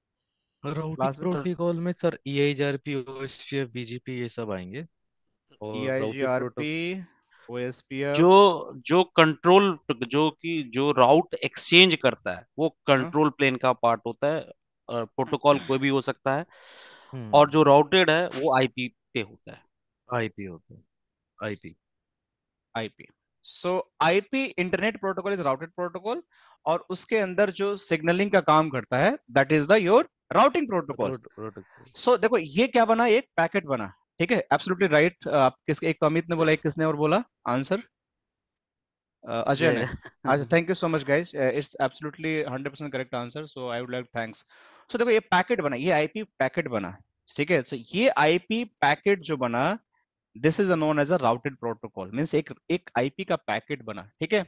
राउटिंग क्लास में प्रोटोकॉल में सर EIGRP, OSPF, BGP ये सब आएंगे। और राउटिंग EIGRP, OSPF, जो कंट्रोल, जो राउट एक्सचेंज करता है वो कंट्रोल प्लेन का पार्ट होता है। प्रोटोकॉल कोई भी हो सकता है और जो राउटेड है वो आईपी पे होता है। आईपी होता है, IP. So IP internet protocol is routed protocol, और उसके अंदर जो सिग्नलिंग का काम करता है that is the your routing protocol. So देखो ये क्या बना, एक पैकेट बना, ठीक है, एब्सोल्युटली राइट। आप किसके, एक तो अमित ने बोला, एक किसने और बोला आंसर? अजय ने। अच्छा, thank you so much guys, it's absolutely 100% correct answer, so I would like thanks. So देखो ये पैकेट बना, ये आईपी पैकेट बना, ठीक है। सो ये आईपी पैकेट जो बना, this is known as a routed protocol, means एक आईपी का पैकेट बना, ठीक है।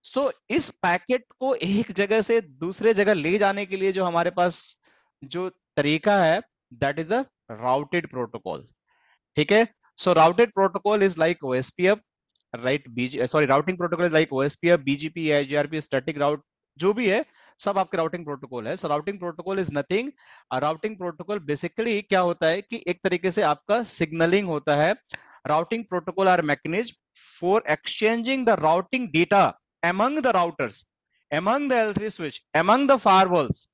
सो इस पैकेट को एक जगह से दूसरे जगह ले जाने के लिए जो हमारे पास जो तरीका है that is a routed protocol, ठीक है। So routed protocol is like OSPF, right, sorry routing protocol like OSPF, BGP, IGRP, static route, जो भी है सब आपके राउटिंग प्रोटोकॉल है. So routing protocol is nothing. Routing protocol basically क्या होता है कि एक तरीके से आपका सिग्नलिंग होता है. Routing protocol are mechanism for exchanging the routing data among the routers, among the L3 switch, among the firewalls,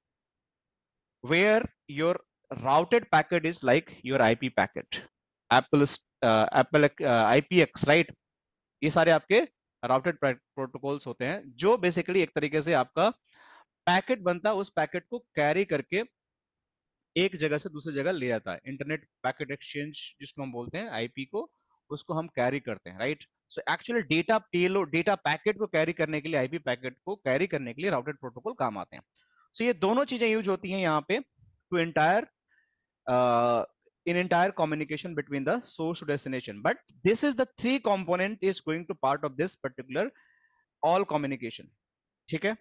where your routed packet is like your IP packet, Apple IPX, right? ये सारे आपके routed protocols होते हैं जो basically एक तरीके से आपका पैकेट बनता है, उस पैकेट को कैरी करके एक जगह से दूसरी जगह ले जाता है. इंटरनेट पैकेट एक्सचेंज जिसको हम बोलते हैं, आईपी को, उसको हम कैरी करते हैं, right. So actually data payload, data packet को कैरी करने के लिए, आईपी पैकेट को कैरी करने के लिए राउटेड प्रोटोकॉल काम आते हैं. सो ये दोनों चीजें यूज होती हैं यहाँ पे to entire in entire communication between the source to destination. But this is the three component is going to part of this particular all communication. ठीक है.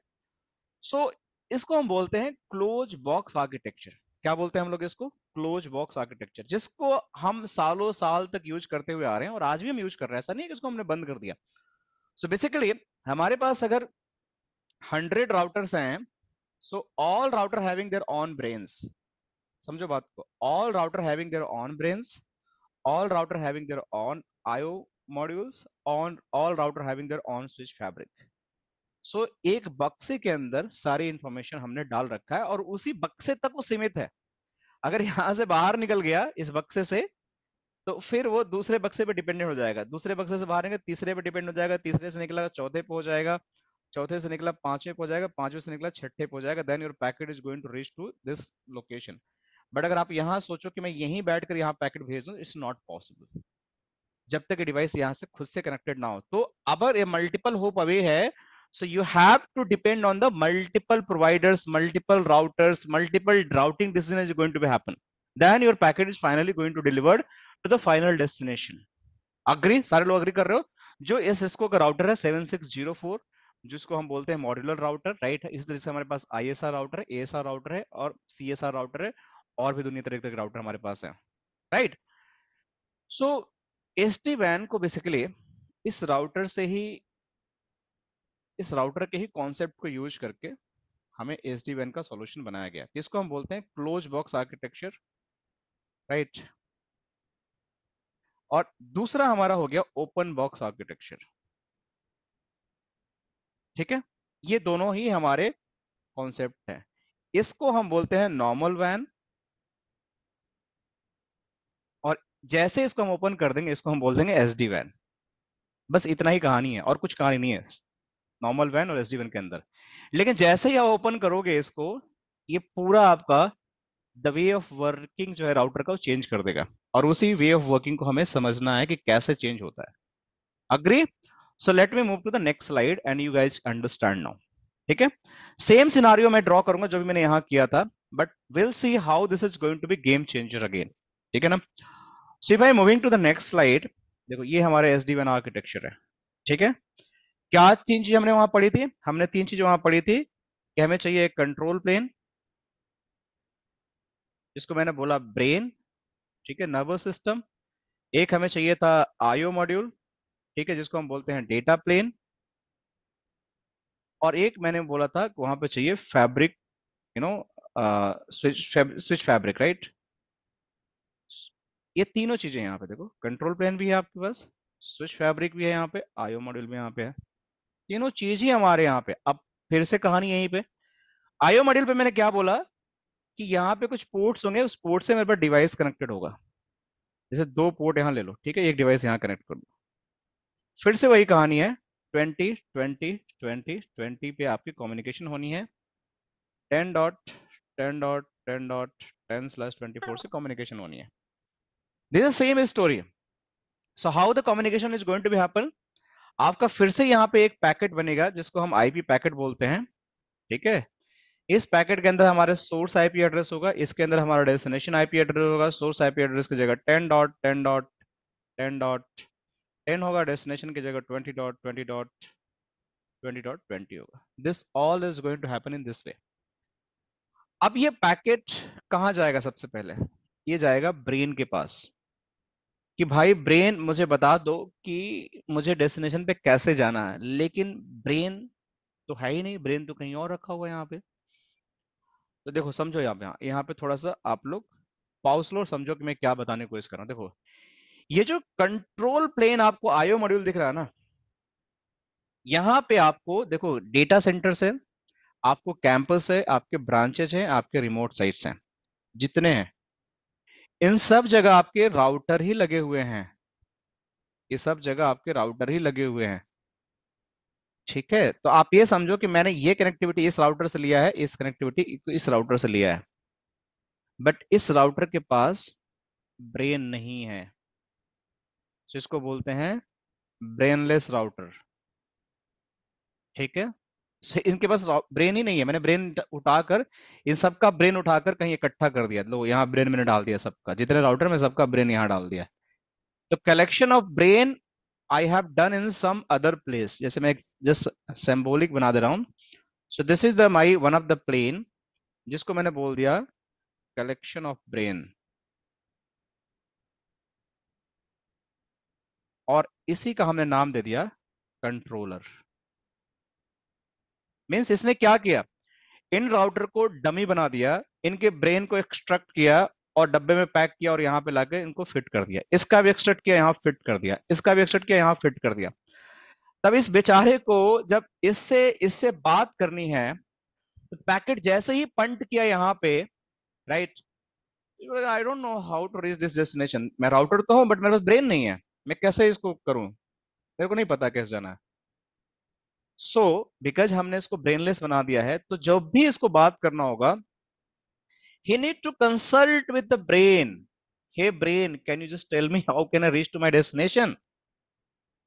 So इसको हम बोलते हैं क्लोज बॉक्स आर्किटेक्चर. क्या बोलते हैं हम लोग इसको? क्लोज बॉक्स आर्किटेक्चर, जिसको हम सालों साल तक यूज करते हुए आ रहे हैं और आज भी हम यूज कर रहे हैं. ऐसा नहीं है कि इसको हमने बंद कर दिया. सो बेसिकली हमारे पास अगर 100 राउटर्स हैं, so all router having their own brains. समझो बात को. All router having their own brains, all router having their own IO modules, on all router having their own switch fabric. So एक बक्से के अंदर सारी इंफॉर्मेशन हमने डाल रखा है और उसी बक्से तक वो सीमित है. अगर यहां से बाहर निकल गया इस बक्से से, तो फिर वो दूसरे बक्से पे डिपेंडेंट हो जाएगा. दूसरे बक्से से बाहर निकल तीसरे पे डिपेंड हो जाएगा, तीसरे से निकला चौथे पे हो जाएगा, चौथे से निकला पांचवें पे हो जाएगा, पांचवें से निकला छठे पे हो जाएगा. Then your packet is going to reach to this location. But अगर आप यहाँ सोचो कि मैं यहीं बैठकर यहाँ पैकेट भेज दूं, इट्स नॉट पॉसिबल जब तक डिवाइस यहाँ से खुद से कनेक्टेड ना हो. तो अगर ये मल्टीपल होप अवे है, so you have to depend on the multiple providers, multiple routers, multiple routing decision is going to be happen. Then your packet is finally going to delivered to the final destination. Agree? सारे लोग agree कर रहे हो? जो इस Cisco का router है 7604, जिसको हम बोलते हैं मॉड्यूलर राउटर, राइट. इस तरह से हमारे पास ISR राउटर है, ASR राउटर है और CSR राउटर है, और भी दुनिया तरह के राउटर हमारे पास है, राइट. सो SD-WAN को बेसिकली इस राउटर से ही, इस राउटर के ही कॉन्सेप्ट को यूज करके हमें SD-WAN का सॉल्यूशन बनाया गया. इसको हम बोलते हैं क्लोज बॉक्स आर्किटेक्चर, राइट. और दूसरा हमारा हो गया ओपन बॉक्स आर्किटेक्चर. ठीक है. ये दोनों ही हमारे कॉन्सेप्ट हैं. इसको हम बोलते हैं नॉर्मल वैन, और जैसे इसको हम ओपन कर देंगे इसको हम बोल देंगे SD-WAN. बस इतना ही कहानी है और कुछ कहानी नहीं है नॉर्मल वैन और SD-WAN के अंदर. लेकिन जैसे ही आप ओपन करोगे इसको, ये पूरा आपका द वे ऑफ वर्किंग जो है राउटर का, वो चेंज कर देगा. और उसी वे ऑफ वर्किंग को हमें समझना है कि कैसे चेंज होता है. Agree? So let me move to the next slide and you guys understand now. ठीक है. सेम सिनारियो मैं ड्रॉ करूंगा जो भी मैंने यहां किया था, but will see how this is going to be game changer again. ठीक है ना. So if I moving to the next slide, देखो ये हमारे SD-WAN आर्किटेक्चर है. ठीक है. क्या तीन चीज हमने वहां पढ़ी थी? हमने तीन चीज वहां पढ़ी थी कि हमें चाहिए एक कंट्रोल प्लेन, जिसको मैंने बोला ब्रेन, ठीक है, नर्वस सिस्टम. एक हमें चाहिए था IO मॉड्यूल, ठीक है, जिसको हम बोलते हैं डेटा प्लेन. और एक मैंने बोला था कि वहां पे चाहिए fabric, you know, switch fabric, right. ये तीनों चीजें यहाँ पे देखो, कंट्रोल प्लेन भी है आपके पास, स्विच फैब्रिक भी है यहाँ पे, IO मॉड्यूल भी यहाँ पे है. तीनों चीज ही हमारे यहाँ पे. अब फिर से कहानी यहीं पे. IO मॉड्यूल पे मैंने क्या बोला कि यहाँ पे कुछ पोर्ट्स होंगे, उस पोर्ट से मेरे पास डिवाइस कनेक्टेड होगा. जैसे दो पोर्ट यहाँ ले लो, ठीक है, एक डिवाइस यहाँ कनेक्ट कर लो. फिर से वही कहानी है, 20 20 20 20 पे आपकी कम्युनिकेशन होनी है. 10.10.10.10/24 से कम्युनिकेशन होनी है. This is same story. So how the communication is going to be happen. आपका फिर से यहाँ पे एक पैकेट बनेगा जिसको हम IP पैकेट बोलते हैं. ठीक है. इस पैकेट के अंदर हमारे सोर्स IP एड्रेस होगा, इसके अंदर हमारा डेस्टिनेशन IP एड्रेस होगा. सोर्स IP एड्रेस की जगह 10.10.10.10 होगा, डेस्टिनेशन की जगह 20.20.20.20 होगा. This all is going to happen in this way. अब ये पैकेट कहां जाएगा? सबसे पहले ये जाएगा ब्रेन के पास. कि भाई ब्रेन मुझे बता दो कि मुझे डेस्टिनेशन पे कैसे जाना है, लेकिन ब्रेन तो है ही नहीं, ब्रेन तो कहीं और रखा हुआ है यहाँ पे। तो देखो समझो, यहाँ पे थोड़ा सा आप लोग पॉज लो और समझो कि मैं क्या बताने की कोशिश कर रहा हूँ। देखो ये जो कंट्रोल प्लेन आपको आईओ मॉड्यूल दिख रहा है ना, यहाँ पे आपको देखो डेटा सेंटर्स है, आपको कैंपस है, आपके ब्रांचेज हैं, आपके रिमोट साइट्स हैं, जितने हैं इन सब जगह आपके राउटर ही लगे हुए हैं। ये सब जगह आपके राउटर ही लगे हुए हैं, ठीक है। तो आप ये समझो कि मैंने ये कनेक्टिविटी इस राउटर से लिया है, इस कनेक्टिविटी इस राउटर से लिया है, बट इस राउटर के पास ब्रेन नहीं है, जिसको बोलते हैं ब्रेनलेस राउटर, ठीक है। इनके पास ब्रेन ही नहीं है। मैंने ब्रेन उठाकर इन सबका ब्रेन उठाकर कहीं इकट्ठा कर दिया, लो यहाँ ब्रेन मैंने डाल दिया, सबका जितने राउटर में सबका ब्रेन यहाँ डाल दिया। तो collection of brain I have done in some other place, जैसे मैं जस्ट सिंबॉलिक बना दे रहा हूं। So this is the my one of the plane, जिसको मैंने बोल दिया कलेक्शन ऑफ ब्रेन, और इसी का हमने नाम दे दिया कंट्रोलर। मींस इसने क्या किया, इन राउटर को डमी बना दिया, इनके ब्रेन को एक्सट्रैक्ट किया और डब्बे में पैक किया और यहाँ पे लाके इनको फिट कर दिया। इसका भी एक्सट्रैक्ट किया, यहाँ फिट कर दिया, इसका भी एक्सट्रैक्ट किया, यहाँ फिट कर दिया। तब इस बेचारे को जब इससे इससे बात करनी है, तो पैकेट जैसे ही पंट किया यहाँ पे, right, I don't know how to reach this destination. मैं राउटर तो हूं बट मेरे पास ब्रेन नहीं है, मैं कैसे इसको करूं, मेरे को नहीं पता कैसे जाना है। सो बिकॉज हमने इसको ब्रेनलेस बना दिया है, तो जब भी इसको बात करना होगा, he need to consult with the brain. Hey brain, can you just tell me how can I reach to my destination?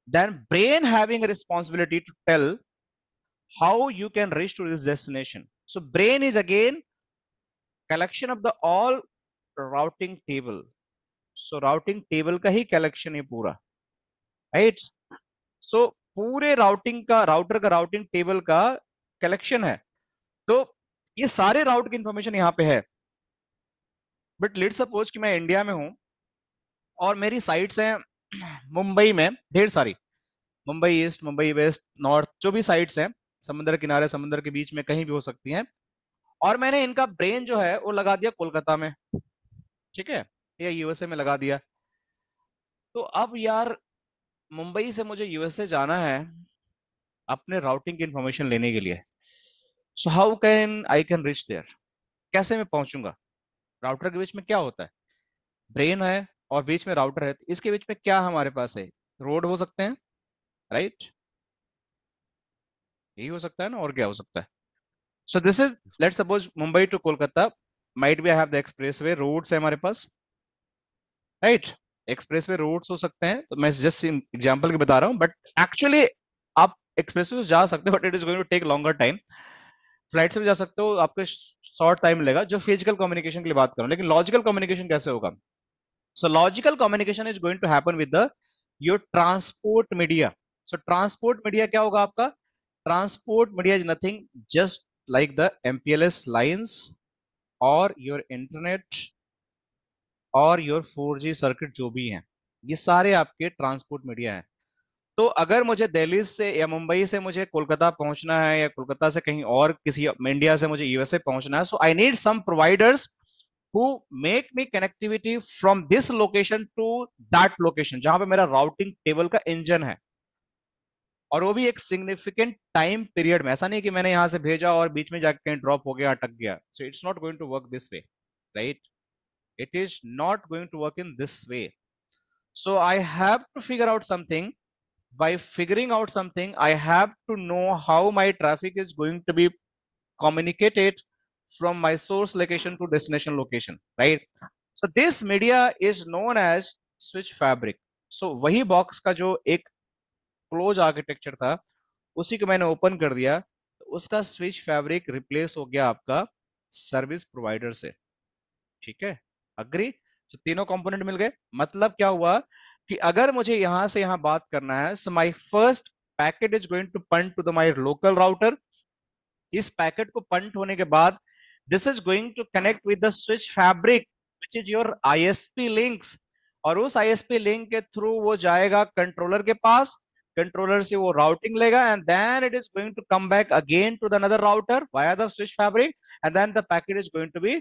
Then brain having a responsibility to tell how you can reach to this destination. So brain is again collection of the all routing table. So routing table का ही collection है पूरा, right? So पूरे routing का router का routing table का collection है। तो ये सारे राउट की इंफॉर्मेशन यहाँ पे है। बट लेट्स सपोज कि मैं इंडिया में हूं और मेरी साइट्स हैं मुंबई में ढेर सारी, Mumbai east, Mumbai west, north, जो भी साइट्स हैं समुद्र किनारे, समुद्र के बीच में कहीं भी हो सकती हैं, और मैंने इनका ब्रेन जो है वो लगा दिया कोलकाता में, ठीक है, या यूएसए में लगा दिया। तो अब यार मुंबई से मुझे यूएसए जाना है अपने राउटिंग की इंफॉर्मेशन लेने के लिए। So how can I can reach there, कैसे मैं पहुंचूंगा? राउटर के बीच में क्या होता है, ब्रेन है और बीच में राउटर है, तो इसके बीच में क्या हमारे पास है, रोड हो सकते हैं, राइट, यही हो सकता है ना, और क्या हो सकता है? So this is, let's suppose Mumbai to Kolkata, might be I have the expressway roads है हमारे पास, राइट, एक्सप्रेसवे रोड्स हो सकते हैं। तो मैं जस्ट एग्जांपल के बता रहा हूं, बट एक्चुअली आप एक्सप्रेसवे जा सकते हो, but it is going to take longer time. Flight से भी जा सकते हो, आपको शॉर्ट टाइम लगेगा, जो फिजिकल कम्युनिकेशन के लिए बात करूं। लेकिन लॉजिकल कम्युनिकेशन कैसे होगा? So logical communication is going to happen with the your transport media. So transport media क्या होगा आपका? Transport media is nothing just like the MPLS lines or your internet और your 4G सर्किट जो भी हैं, ये सारे आपके ट्रांसपोर्ट मीडिया है। तो अगर मुझे दिल्ली से या मुंबई से मुझे कोलकाता पहुंचना है, या कोलकाता से कहीं और किसी इंडिया से मुझे यूएसए पहुंचना है, so I need some providers who make me connectivity from this location to that location, जहां पे मेरा राउटिंग टेबल का इंजन है, और वो भी एक सिग्निफिकेंट टाइम पीरियड में। ऐसा नहीं कि मैंने यहां से भेजा और बीच में जाकर कहीं ड्रॉप हो गया, अटक गया। So it's not going to work this way, right, it is not going to work in this way. So I have to figure out something. By figuring out something, I have to know how my traffic is going to be communicated from my source location to destination location, right? So this media is known as switch fabric. So वही box का जो एक close architecture था, उसी को मैंने open कर दिया, तो उसका स्विच फैब्रिक रिप्लेस हो गया आपका सर्विस प्रोवाइडर से, ठीक है, अग्री? तो तीनों कंपोनेंट मिल गए। मतलब क्या हुआ कि अगर मुझे यहां से यहां बात करना है, so my first packet is going to punt to the my local router. इस पैकेट को पंट होने के बाद this is going to connect with the switch fabric which is your ISP links, और उस आईएसपी लिंक के through वो जाएगा कंट्रोलर के पास, कंट्रोलर से वो राउटिंग लेगा, and then it is going to come back again to the another router via the switch fabric, and then the packet is going to be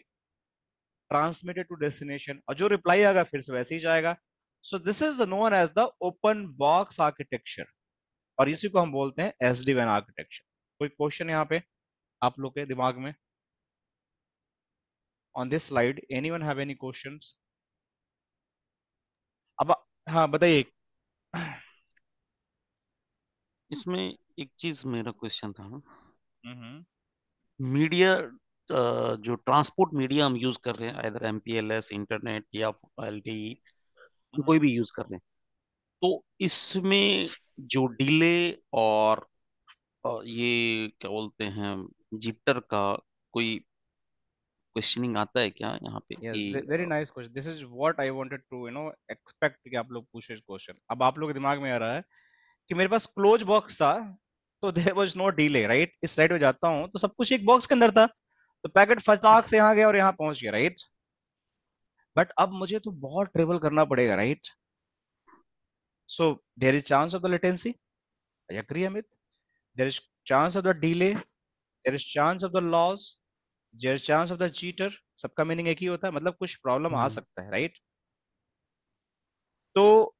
transmitted to destination, और जो reply आएगा फिर से वैसे ही जाएगा. So this is the known as the open box architecture, और इसी को हम बोलते हैं एसडी वैन आर्किटेक्चर. कोई क्वेश्चन यहाँ पे आप लोग के दिमाग में on this slide? Anyone have any questions? अब हाँ बताइए. इसमें एक चीज मेरा क्वेश्चन था, मीडिया जो ट्रांसपोर्ट मीडिया हम यूज कर रहे हैं, आइदर एमपीएलएस, इंटरनेट या एलटीई, कोई भी यूज कर रहे हैं, तो इसमें जो डिले और ये क्या बोलते हैं जिटर का कोई क्वेश्चनिंग आता है क्या यहाँ पे? Yes, very nice question. This is what I wanted to expect कि आप लोग पूछे क्वेश्चन. अब आप लोग के दिमाग में आ रहा है कि मेरे पास क्लोज बॉक्स था तो there was no delay, right? इस साइड पे जाता हूँ तो सब कुछ एक बॉक्स के अंदर था, तो पैकेट फटाक से यहाँ गया और यहाँ पहुंच गया, राइट? बट अब मुझे तो बहुत ट्रेवल करना पड़ेगा, right? So there is chance of the latency, I agree Amit. There is chance of the delay, there is chance of the loss, there is chance of the jitter. सबका meaning एक ही होता है, मतलब कुछ प्रॉब्लम आ सकता है, राइट? तो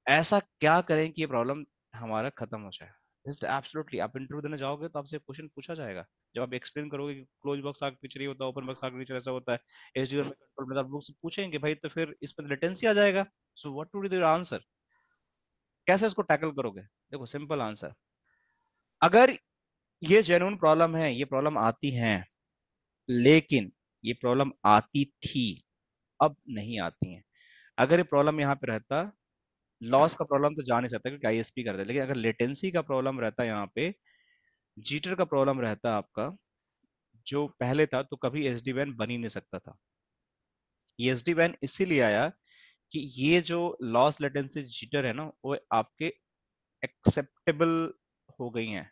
ऐसा क्या करें कि ये प्रॉब्लम हमारा खत्म हो जाए? एब्सोल्युटली. आप इंटरव्यू देने जाओगे तो आपसे क्वेश्चन पूछा जाएगा, जब आप एक्सप्लेन करोगे कि क्लोज बॉक्स आर्किटेक्चर होता है, ओपन बॉक्स आर्किटेक्चर ऐसा होता है, एसडीएन में कंट्रोल में, आप लोग से पूछेंगे भाई तो फिर इस पर लेटेंसी आ जाएगा. So what would be the answer? कैसे इसको टैकल करोगे? देखो सिंपल आंसर. अगर ये जेन्युइन प्रॉब्लम है, ये प्रॉब्लम आती है, लेकिन ये प्रॉब्लम आती थी, अब नहीं आती है. अगर ये प्रॉब्लम यहाँ पे रहता, लॉस का प्रॉब्लम तो जा नहीं सकता क्योंकि आईएसपी करते हैं, लेकिन अगर लेटेंसी का प्रॉब्लम रहता यहाँ पे, जीटर का प्रॉब्लम रहता आपका जो पहले था, तो कभी एसडी वैन बन ही नहीं सकता था. ये एसडी वैन इसीलिए आया कि ये जो लॉस लेटेंसी जीटर है ना, वो आपके एक्सेप्टेबल हो गई हैं.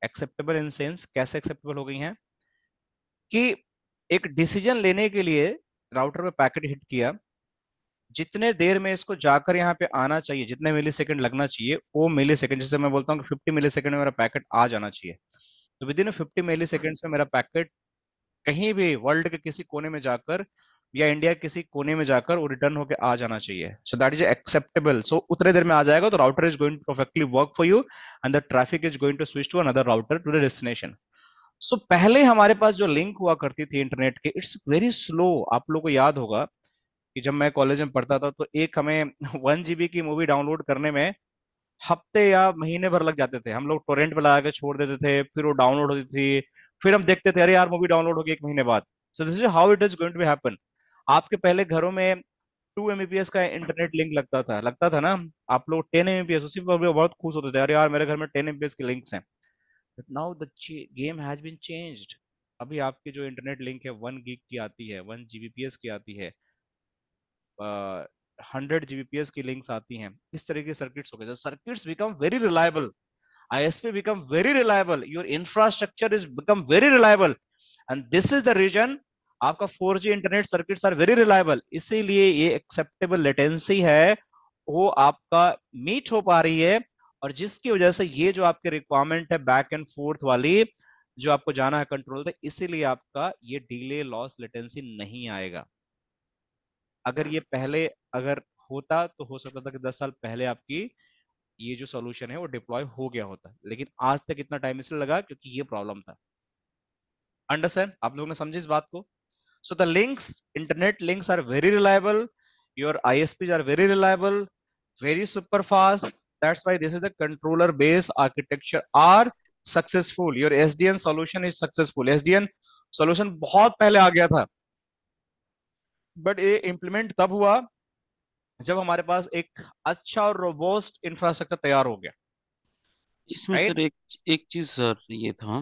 एक्सेप्टेबल इन सेंस, कैसे एक्सेप्टेबल हो गई हैं कि एक डिसीजन लेने के लिए राउटर पे पैकेट हिट किया, जितने देर में इसको जाकर यहाँ पे आना चाहिए, जितने मिली सेकेंड लगना चाहिए, वो मिली सेकेंड, जैसे मैं बोलता हूँ कि 50 मिली सेकेंड में मेरा पैकेट आ जाना चाहिए, तो विद इन 50 मिली सेकेंड्स में मेरा पैकेट कहीं भी वर्ल्ड के किसी कोने में जाकर या इंडिया के किसी कोने में जाकर वो रिटर्न होकर आ जाना चाहिए. So that is acceptable. So उतने देर में आ जाएगा तो router is going to perfectly work for you and the traffic is going to switch to another router to the destination. So पहले हमारे पास जो लिंक हुआ करती थी इंटरनेट के, इट्स वेरी स्लो. आप लोगों को याद होगा कि जब मैं कॉलेज में पढ़ता था तो एक हमें 1 GB की मूवी डाउनलोड करने में हफ्ते या महीने भर लग जाते थे. हम लोग टोरेंट पे लगा के छोड़ देते थे, फिर वो डाउनलोड होती थी, फिर हम देखते थे अरे यार मूवी डाउनलोड होगी 1 महीने बाद. So this is how it is going to be happen. आपके पहले घरों में 2 MBPS का इंटरनेट लिंक लगता था ना. आप लोग 10 MBPS, उसी पर भी बहुत खुश होते थे, अरे यार मेरे घर में 10 MBPS के लिंक्स हैं. But now the game has been changed. अभी आपकी जो इंटरनेट लिंक है 1 GB की आती है, 1 Gbps की आती है, 100 Gbps की लिंक्स आती हैं. इस तरह के सर्किट्स हो गए. Circuits become very reliable, ISP become very reliable, your infrastructure is become very reliable, and this is the reason आपका 4G internet circuits are very reliable. इसीलिए ये एक्सेप्टेबल लेटेंसी है वो आपका मीट हो पा रही है, और जिसकी वजह से ये जो आपके रिक्वायरमेंट है बैक एंड फोर्थ वाली जो आपको जाना है कंट्रोल तक, इसीलिए आपका ये डिले लॉस लेटेंसी नहीं आएगा. अगर ये पहले अगर होता तो हो सकता था कि 10 साल पहले आपकी ये जो सॉल्यूशन है वो डिप्लॉय हो गया होता, लेकिन आज तक इतना टाइम इसलिए लगा क्योंकि ये प्रॉब्लम था. अंडरस्टैंड? आप लोगों ने समझी इस बात को? So the links, internet links are very reliable, your ISPs are very reliable, very super fast. That's why this is the controller based architecture are successful. Your SDN solution is successful. SDN solution बहुत पहले आ गया था, but ये implement तब हुआ जब हमारे पास एक अच्छा और रोबोस्ट इंफ्रास्ट्रक्चर तैयार हो गया. इसमें सर एक चीज सर ये था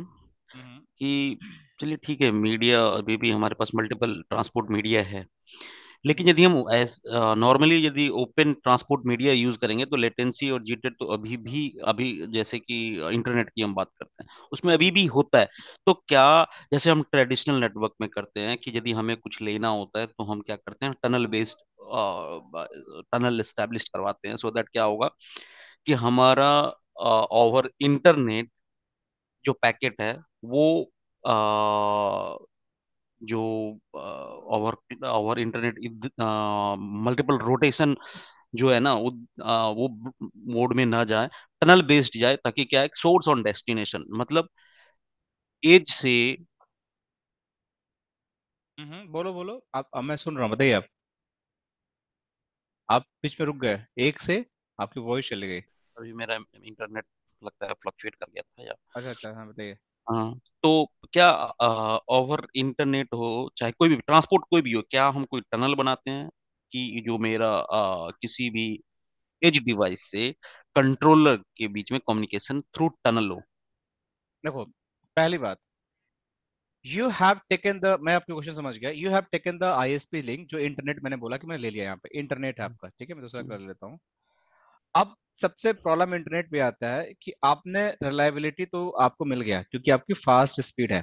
कि चलिए ठीक है, मीडिया अभी भी हमारे पास मल्टीपल ट्रांसपोर्ट मीडिया है, लेकिन यदि हम नॉर्मली यदि ओपन ट्रांसपोर्ट मीडिया यूज करेंगे तो लेटेंसी और जिटर तो अभी जैसे कि इंटरनेट की हम बात करते हैं उसमें अभी भी होता है. तो क्या जैसे हम ट्रेडिशनल नेटवर्क में करते हैं कि यदि हमें कुछ लेना होता है तो हम क्या करते हैं, टनल बेस्ड टनल एस्टेब्लिश करवाते हैं, सो दैट क्या होगा कि हमारा ओवर इंटरनेट जो पैकेट है वो जो over over internet multiple rotation जो है ना वो मोड में ना जाए, टनल बेस्ड जाए, ताकि क्या है, सोर्स ऑन डेस्टिनेशन, मतलब एज से। बोलो बोलो आप, अब मैं सुन रहा हूँ, बताइए आप बीच में रुक गए एक से, आपकी वॉइस चली गई। अभी मेरा इंटरनेट लगता है फ्लक्चुएट कर गया था, या अच्छा अच्छा, हाँ बताइए। हाँ, तो क्या ओवर इंटरनेट हो चाहे कोई भी ट्रांसपोर्ट कोई भी हो, क्या हम कोई टनल बनाते हैं कि जो मेरा किसी भी एज डिवाइस से कंट्रोलर के बीच में कम्युनिकेशन थ्रू टनल हो? देखो, पहली बात, यू हैव टेकन द, मैं आपके क्वेश्चन समझ गया, you have taken the ISP link, जो इंटरनेट मैंने बोला कि मैंने ले लिया, यहाँ पे इंटरनेट है आपका, ठीक है, मैं दूसरा कर लेता हूँ। अब सबसे प्रॉब्लम इंटरनेट पे आता है कि आपने रिलायबिलिटी तो आपको मिल गया क्योंकि आपकी फास्ट स्पीड है।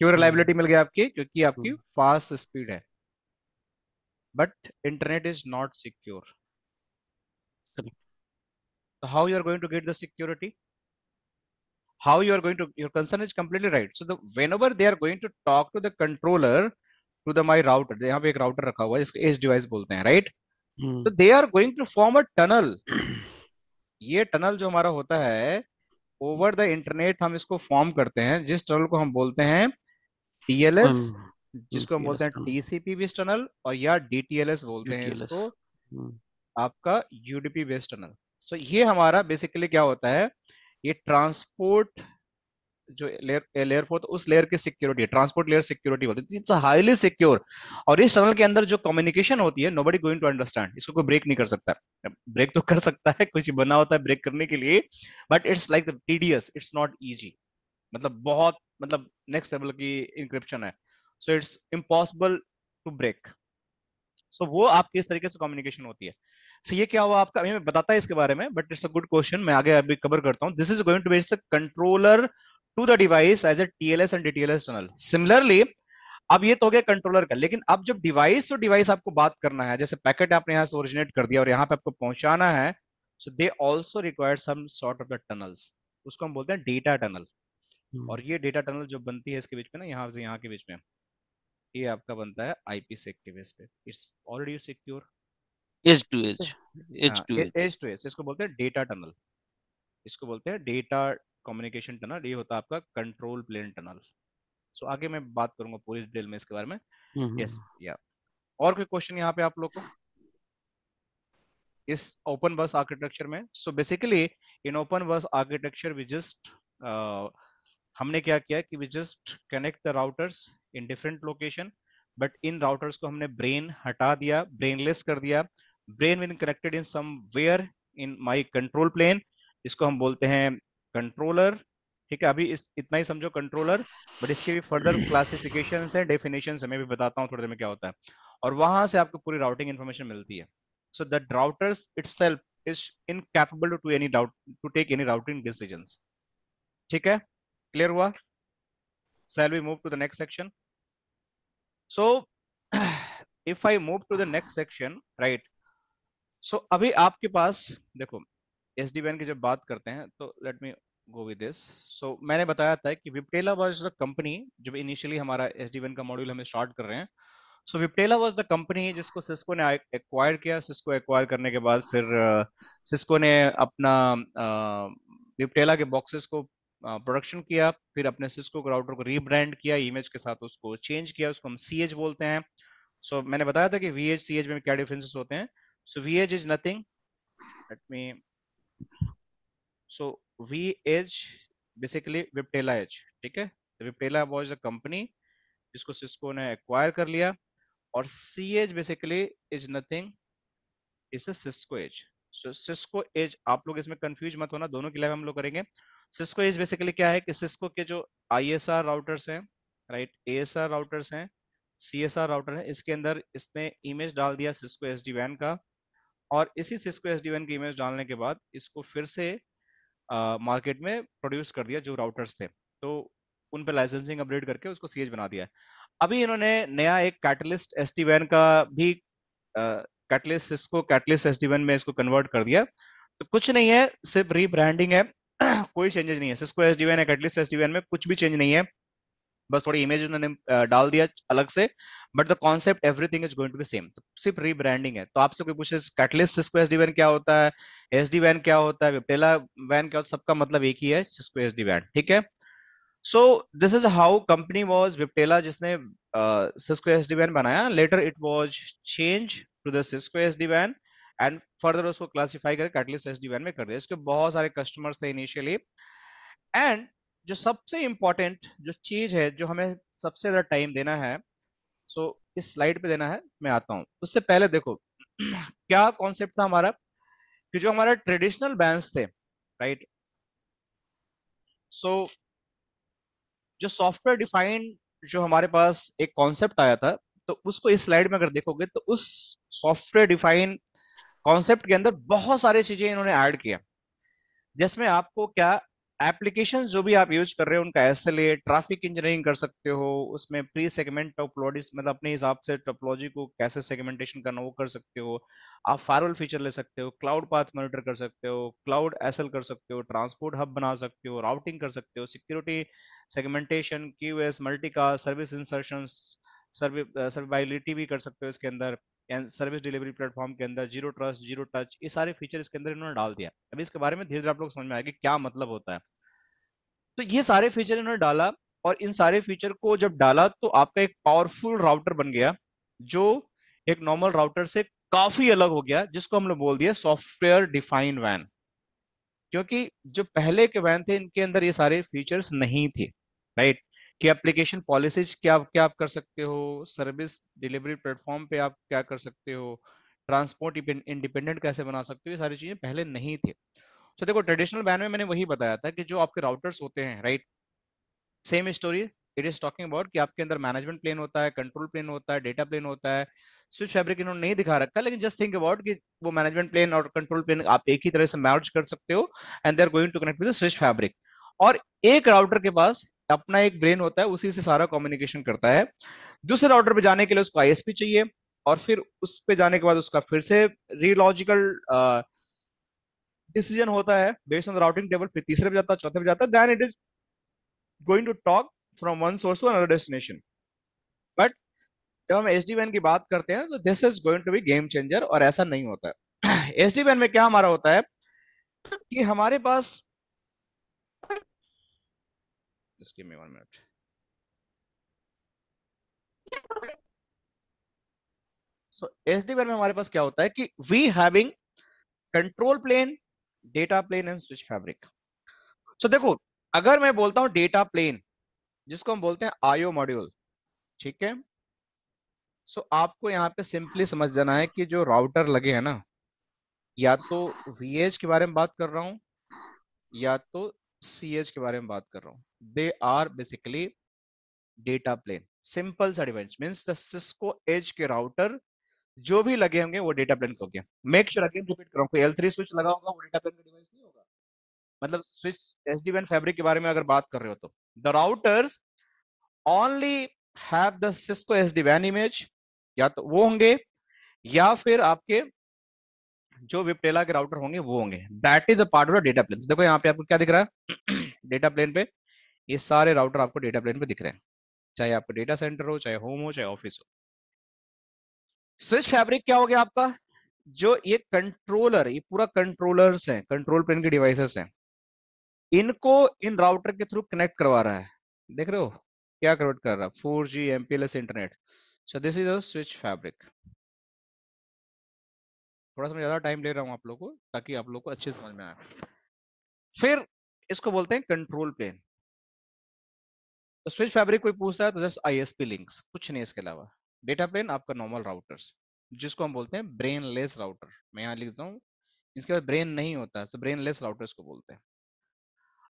क्यों रिलायबिलिटी मिल गया आपकी? क्योंकि आपकी फास्ट स्पीड है। But internet is not secure. So how you are going to get the security? How you are going to, your concern is completely right. So the whenever they are going to talk to the controller, to the my router, यहाँ पे एक router रखा हुआ है इसको edge device बोलते हैं, right? तो they are going to form a tunnel. ये टनल जो हमारा होता है ओवर द इंटरनेट, हम इसको फॉर्म करते हैं, जिस टनल को हम बोलते हैं टीएलएस, जिसको हम बोलते हैं टीसीपी बेस्ड टनल, और या डीटीएलएस बोलते हैं इसको, आपका यूडीपी बेस्ड टनल। सो ये हमारा बेसिकली क्या होता है, ये ट्रांसपोर्ट जो लेयर फोर्थ, उस लेयर की सिक्योरिटी, ट्रांसपोर्ट लेयर सिक्योरिटी होती है, इट्स हाईली सिक्योर। और इस टनल के अंदर जो कम्युनिकेशन होती है, नोबडी गोइंग टू अंडरस्टैंड, इसको कोई ब्रेक नहीं कर सकता। ब्रेक तो कर सकता है, कुछ बना होता है ब्रेक करने के लिए, but it's like the tedious, it's not easy, मतलब बहुत, मतलब नेक्स्ट लेवल की इंक्रिप्शन है। So it's impossible to break. So वो आपकी इस तरीके से कम्युनिकेशन होती है। सो ये क्या हुआ आपका, अभी मैं बताता है इसके बारे में, but it's a good question, मैं आगे अभी कवर करता हूं। This is going to be controller to the device as a TLS and DTLS tunnel. Similarly, अब ये तो हो गया कंट्रोलर का, लेकिन अब जब डिवाइस तो डिवाइस आपको बात करना है, जैसे पैकेट आपने यहाँ से ओरिजिनेट कर दिया और यहाँ पे आपको पहुंचाना है, so they also require some sort of the tunnels, उसको हम बोलते हैं डेटा टनल। और ये डेटा टनल जो बनती है इसके बीच में ना, यहाँ से यहाँ के बीच में, ये आपका बनता है आईपीसेक के बेस पे, it's already secure. Edge to edge, edge to edge, edge to edge, इसको बोलते हैं डेटा टनल, इसको बोलते हैं डेटा कम्युनिकेशन टनल, ये होता है आपका कंट्रोल प्लेन टनल। सो आगे मैं बात करूंगा पूरी डिटेल में इसके बारे में। यस या और कोई क्वेश्चन यहाँ पे आप लोग को इस ओपन बस आर्किटेक्चर में? So basically in open bus architecture we just, हमने क्या किया कि we just connect the routers in different location, but इन राउटर्स को हमने ब्रेन हटा दिया, ब्रेनलेस कर दिया। Brain win connected in somewhere in my control plane, इसको हम बोलते हैं कंट्रोलर। ठीक है, अभी इतना ही समझो कंट्रोलर, बट इसके भी फर्दर क्लासिफिकेशन है, डेफिनेशन है, मैं भी बताता हूँ थोड़ी देर में क्या होता है, और वहां से आपको पूरी राउटिंग इन्फॉर्मेशन मिलती है। So the routers itself is incapable to any route to take any routing decisions. ठीक है, क्लियर हुआ? Shall we move to the next section? So if I move to the next section, right? So अभी आपके पास देखो, SD-WAN की जब बात करते हैं तो let me go with this. So मैंने बताया था कि Viptela was the company, जब इनिशियली हमारा SD-WAN का मॉड्यूल हम स्टार्ट कर रहे हैं, सो Viptela was the company जिसको सिस्को ने एक्वायर किया। सिस्को एक्वायर करने के बाद फिर सिस्को ने अपना Viptela के बॉक्सेस को प्रोडक्शन किया, फिर अपने सिस्को के राउटर को रीब्रांड किया, इमेज के साथ उसको चेंज किया, उसको हम सीएच बोलते हैं। सो मैंने बताया था कि वीएच सीएच में क्या डिफरेंसेस होते हैं। So vEdge is nothing, let me, so vEdge basically Viptela edge, ठीक है। Viptela वाज अ कंपनी जिसको सिस्को ने एक्वायर कर लिया, और सीएच basically is nothing, is a Cisco edge. So Cisco edge, आप लोग इसमें कंफ्यूज मत होना, दोनों के लिए हम लोग करेंगे। सिस्को एज बेसिकली क्या है कि सिस्को के जो आईएसआर राउटर्स हैं, राइट, एएसआर राउटर्स हैं, सीएसआर राउटर है, इसके अंदर इसने इमेज डाल दिया सिस्को SD-WAN का, और इसी सिस्को SD-WAN की इमेज डालने के बाद इसको फिर से मार्केट में प्रोड्यूस कर दिया जो राउटर्स थे, तो उन पे लाइसेंसिंग अपडेट करके उसको सीएच बना दिया। अभी इन्होंने नया एक कैटलिस्ट SD-WAN का भी कैटलिस्ट सिस्को कैटलिस्ट SD-WAN में इसको कन्वर्ट कर दिया। तो कुछ नहीं है, सिर्फ रीब्रांडिंग है। कोई चेंजेस नहीं है। सिस्को SD-WAN है, कैटलिस्ट SD-WAN में कुछ भी चेंज नहीं है, बस थोड़ी इमेज उन्होंने डाल दिया अलग से, but the concept everything is going to be same. तो सिर्फ रीब्रांडिंग है। तो आपसे कोई पूछे कैटलिस्ट सिस्को SD-WAN क्या होता है, SD-WAN क्या होता है, विप्टेला वैन क्या होता है, सबका मतलब एक ही है, सिस्को SD-WAN। ठीक है। So this is how company was Viptela, जिसने सिस्को SD-WAN बनाया। Later it was change to the Cisco SD-WAN and further उसको क्लासिफाई करके कैटलिस्ट SD-WAN में कर दिया। इसके बहुत सारे कस्टमर्स थे इनिशियली। एंड जो सबसे इंपॉर्टेंट जो चीज है, जो हमें सबसे ज्यादा टाइम देना है, सो इस स्लाइड पे देना है, मैं आता हूं। उससे पहले देखो क्या कॉन्सेप्ट था हमारा, कि जो हमारा ट्रेडिशनल बैंड्स थे, राइट। सो जो सॉफ्टवेयर डिफाइंड जो हमारे पास एक कॉन्सेप्ट आया था, तो उसको इस स्लाइड में अगर देखोगे तो उस सॉफ्टवेयर डिफाइंड कॉन्सेप्ट के अंदर बहुत सारी चीजें इन्होंने ऐड किया, जिसमें आपको क्या एप्लीकेशन जो भी आप यूज कर रहे हो उनका SLA, ट्रैफिक इंजीनियरिंग कर सकते हो, उसमें प्री सेगमेंट टोपोलॉजी, मतलब अपने हिसाब से टोपोलॉजी को कैसे सेगमेंटेशन करना वो कर सकते हो। आप फायरवॉल फीचर ले सकते हो, क्लाउड पाथ मॉनिटर कर सकते हो, क्लाउड SL कर सकते हो, ट्रांसपोर्ट हब बना सकते हो, राउटिंग कर सकते हो, security segmentation, QoS, multicast, service insertion, survivability भी कर सकते हो इसके अंदर, सर्विस डिलीवरी प्लेटफॉर्म के अंदर, जीरो ट्रस्ट, जीरो टच, ये सारे फीचर इसके अंदर इन्होंने डाल दिया। अभी इसके बारे में धीरे धीरे आप लोग समझ में आएगा क्या मतलब होता है। तो ये सारे फीचर इन्होंने डाला, और इन सारे फीचर को जब डाला तो आपका एक पावरफुल राउटर बन गया, जो एक नॉर्मल राउटर से काफी अलग हो गया, जिसको हम लोग बोल दिया सॉफ्टवेयर डिफाइंड वैन। क्योंकि जो पहले के वैन थे इनके अंदर ये सारे फीचर्स नहीं थे, राइट। कि एप्लीकेशन पॉलिसीज क्या क्या आप कर सकते हो, सर्विस डिलीवरी प्लेटफॉर्म पे आप क्या कर सकते हो, ट्रांसपोर्ट इंडिपेंडेंट कैसे बना सकते हो, ये सारी चीजें पहले नहीं थे। तो देखो ट्रेडिशनल वैन में मैंने वही बताया था कि जो आपके राउटर्स होते हैं, right, same story it is talking about कि आपके अंदर मैनेजमेंट प्लेन होता है, कंट्रोल प्लेन होता है, डेटा प्लेन होता है। स्विच फैब्रिक इन्होंने नहीं दिखा रखा, लेकिन जस्ट थिंक अबाउट कि वो मैनेजमेंट प्लेन और कंट्रोल प्लेन आप एक ही तरह से मर्ज कर सकते हो, and they are going to connect with the switch fabric. और एक राउटर के पास अपना एक ब्रेन होता है, उसी से सारा कम्युनिकेशन करता है। दूसरे राउटर पे जाने के लिए उसको ISP चाहिए, और फिर उस पे जाने के बाद उसका फिर से रीलॉजिकल डिसीजन होता है based on the routing table, फिर तीसरे पे जाता है, चौथे पे जाता है, then it is going to talk from one source to another destination. But जब हम SD-WAN की बात करते हैं तो this is going to be game changer, और ऐसा नहीं होता है। SD-WAN में क्या हमारा होता है कि हमारे पास, just give me 1 minute. So SD-WAN में हमारे पास क्या होता है कि we having control plane, data plane and switch fabric. So देखो अगर मैं बोलता हूं डेटा प्लेन, जिसको हम बोलते हैं IO मॉड्यूल, ठीक है। सो आपको यहाँ पे सिंपली समझ जाना है कि जो राउटर लगे हैं ना, या तो VH के बारे में बात कर रहा हूं या तो CH के बारे में बात कर रहा हूं, they are basically data plane. Simple सा difference means the Cisco edge के राउटर जो भी लगे होंगे वो डेटा प्लेन हो गया। मेक श्योर अगेन रिपीट कर रहा हूं, कोई L3 स्विच लगा होगा वो डेटा प्लेन का डिवाइस नहीं होगा। मतलब स्विच SD-WAN फैब्रिक के बारे में अगर बात कर रहे हो तो the routers only have the Cisco SD-WAN image, या तो वो होंगे या फिर आपके जो विप्टेला के राउटर होंगे वो होंगे। That is a part of the data plane. देखो यहाँ पे आपको क्या दिख रहा है डेटा प्लेन पे ये सारे राउटर आपको डेटा प्लेन पे दिख रहे हैं, चाहे आपका डेटा सेंटर हो, चाहे होम हो, चाहे ऑफिस हो। स्विच फैब्रिक क्या हो गया आपका, जो ये कंट्रोलर, ये पूरा कंट्रोलर्स हैं, कंट्रोल प्लेन के डिवाइसेस हैं, इनको इन राउटर के थ्रू कनेक्ट करवा रहा है। देख रहे हो क्या कन्वर्ट कर रहा है, 4G MPLS internet. So this is a switch fabric. थोड़ा सा मैं ज्यादा टाइम ले रहा हूँ आप लोगों को, ताकि आप लोग को अच्छे समझ में आए। फिर इसको बोलते हैं कंट्रोल प्लेन। तो स्विच फैब्रिक कोई पूछता है तो जस्ट ISP लिंक्स, कुछ नहीं इसके अलावा। डेटा प्लेन आपका नॉर्मल राउटर्स, जिसको हम बोलते हैं ब्रेनलेस राउटर। मैं यहाँ लिख देता हूँ, इसके बाद ब्रेन नहीं होता है तो ब्रेनलेस राउटर्स को बोलते हैं।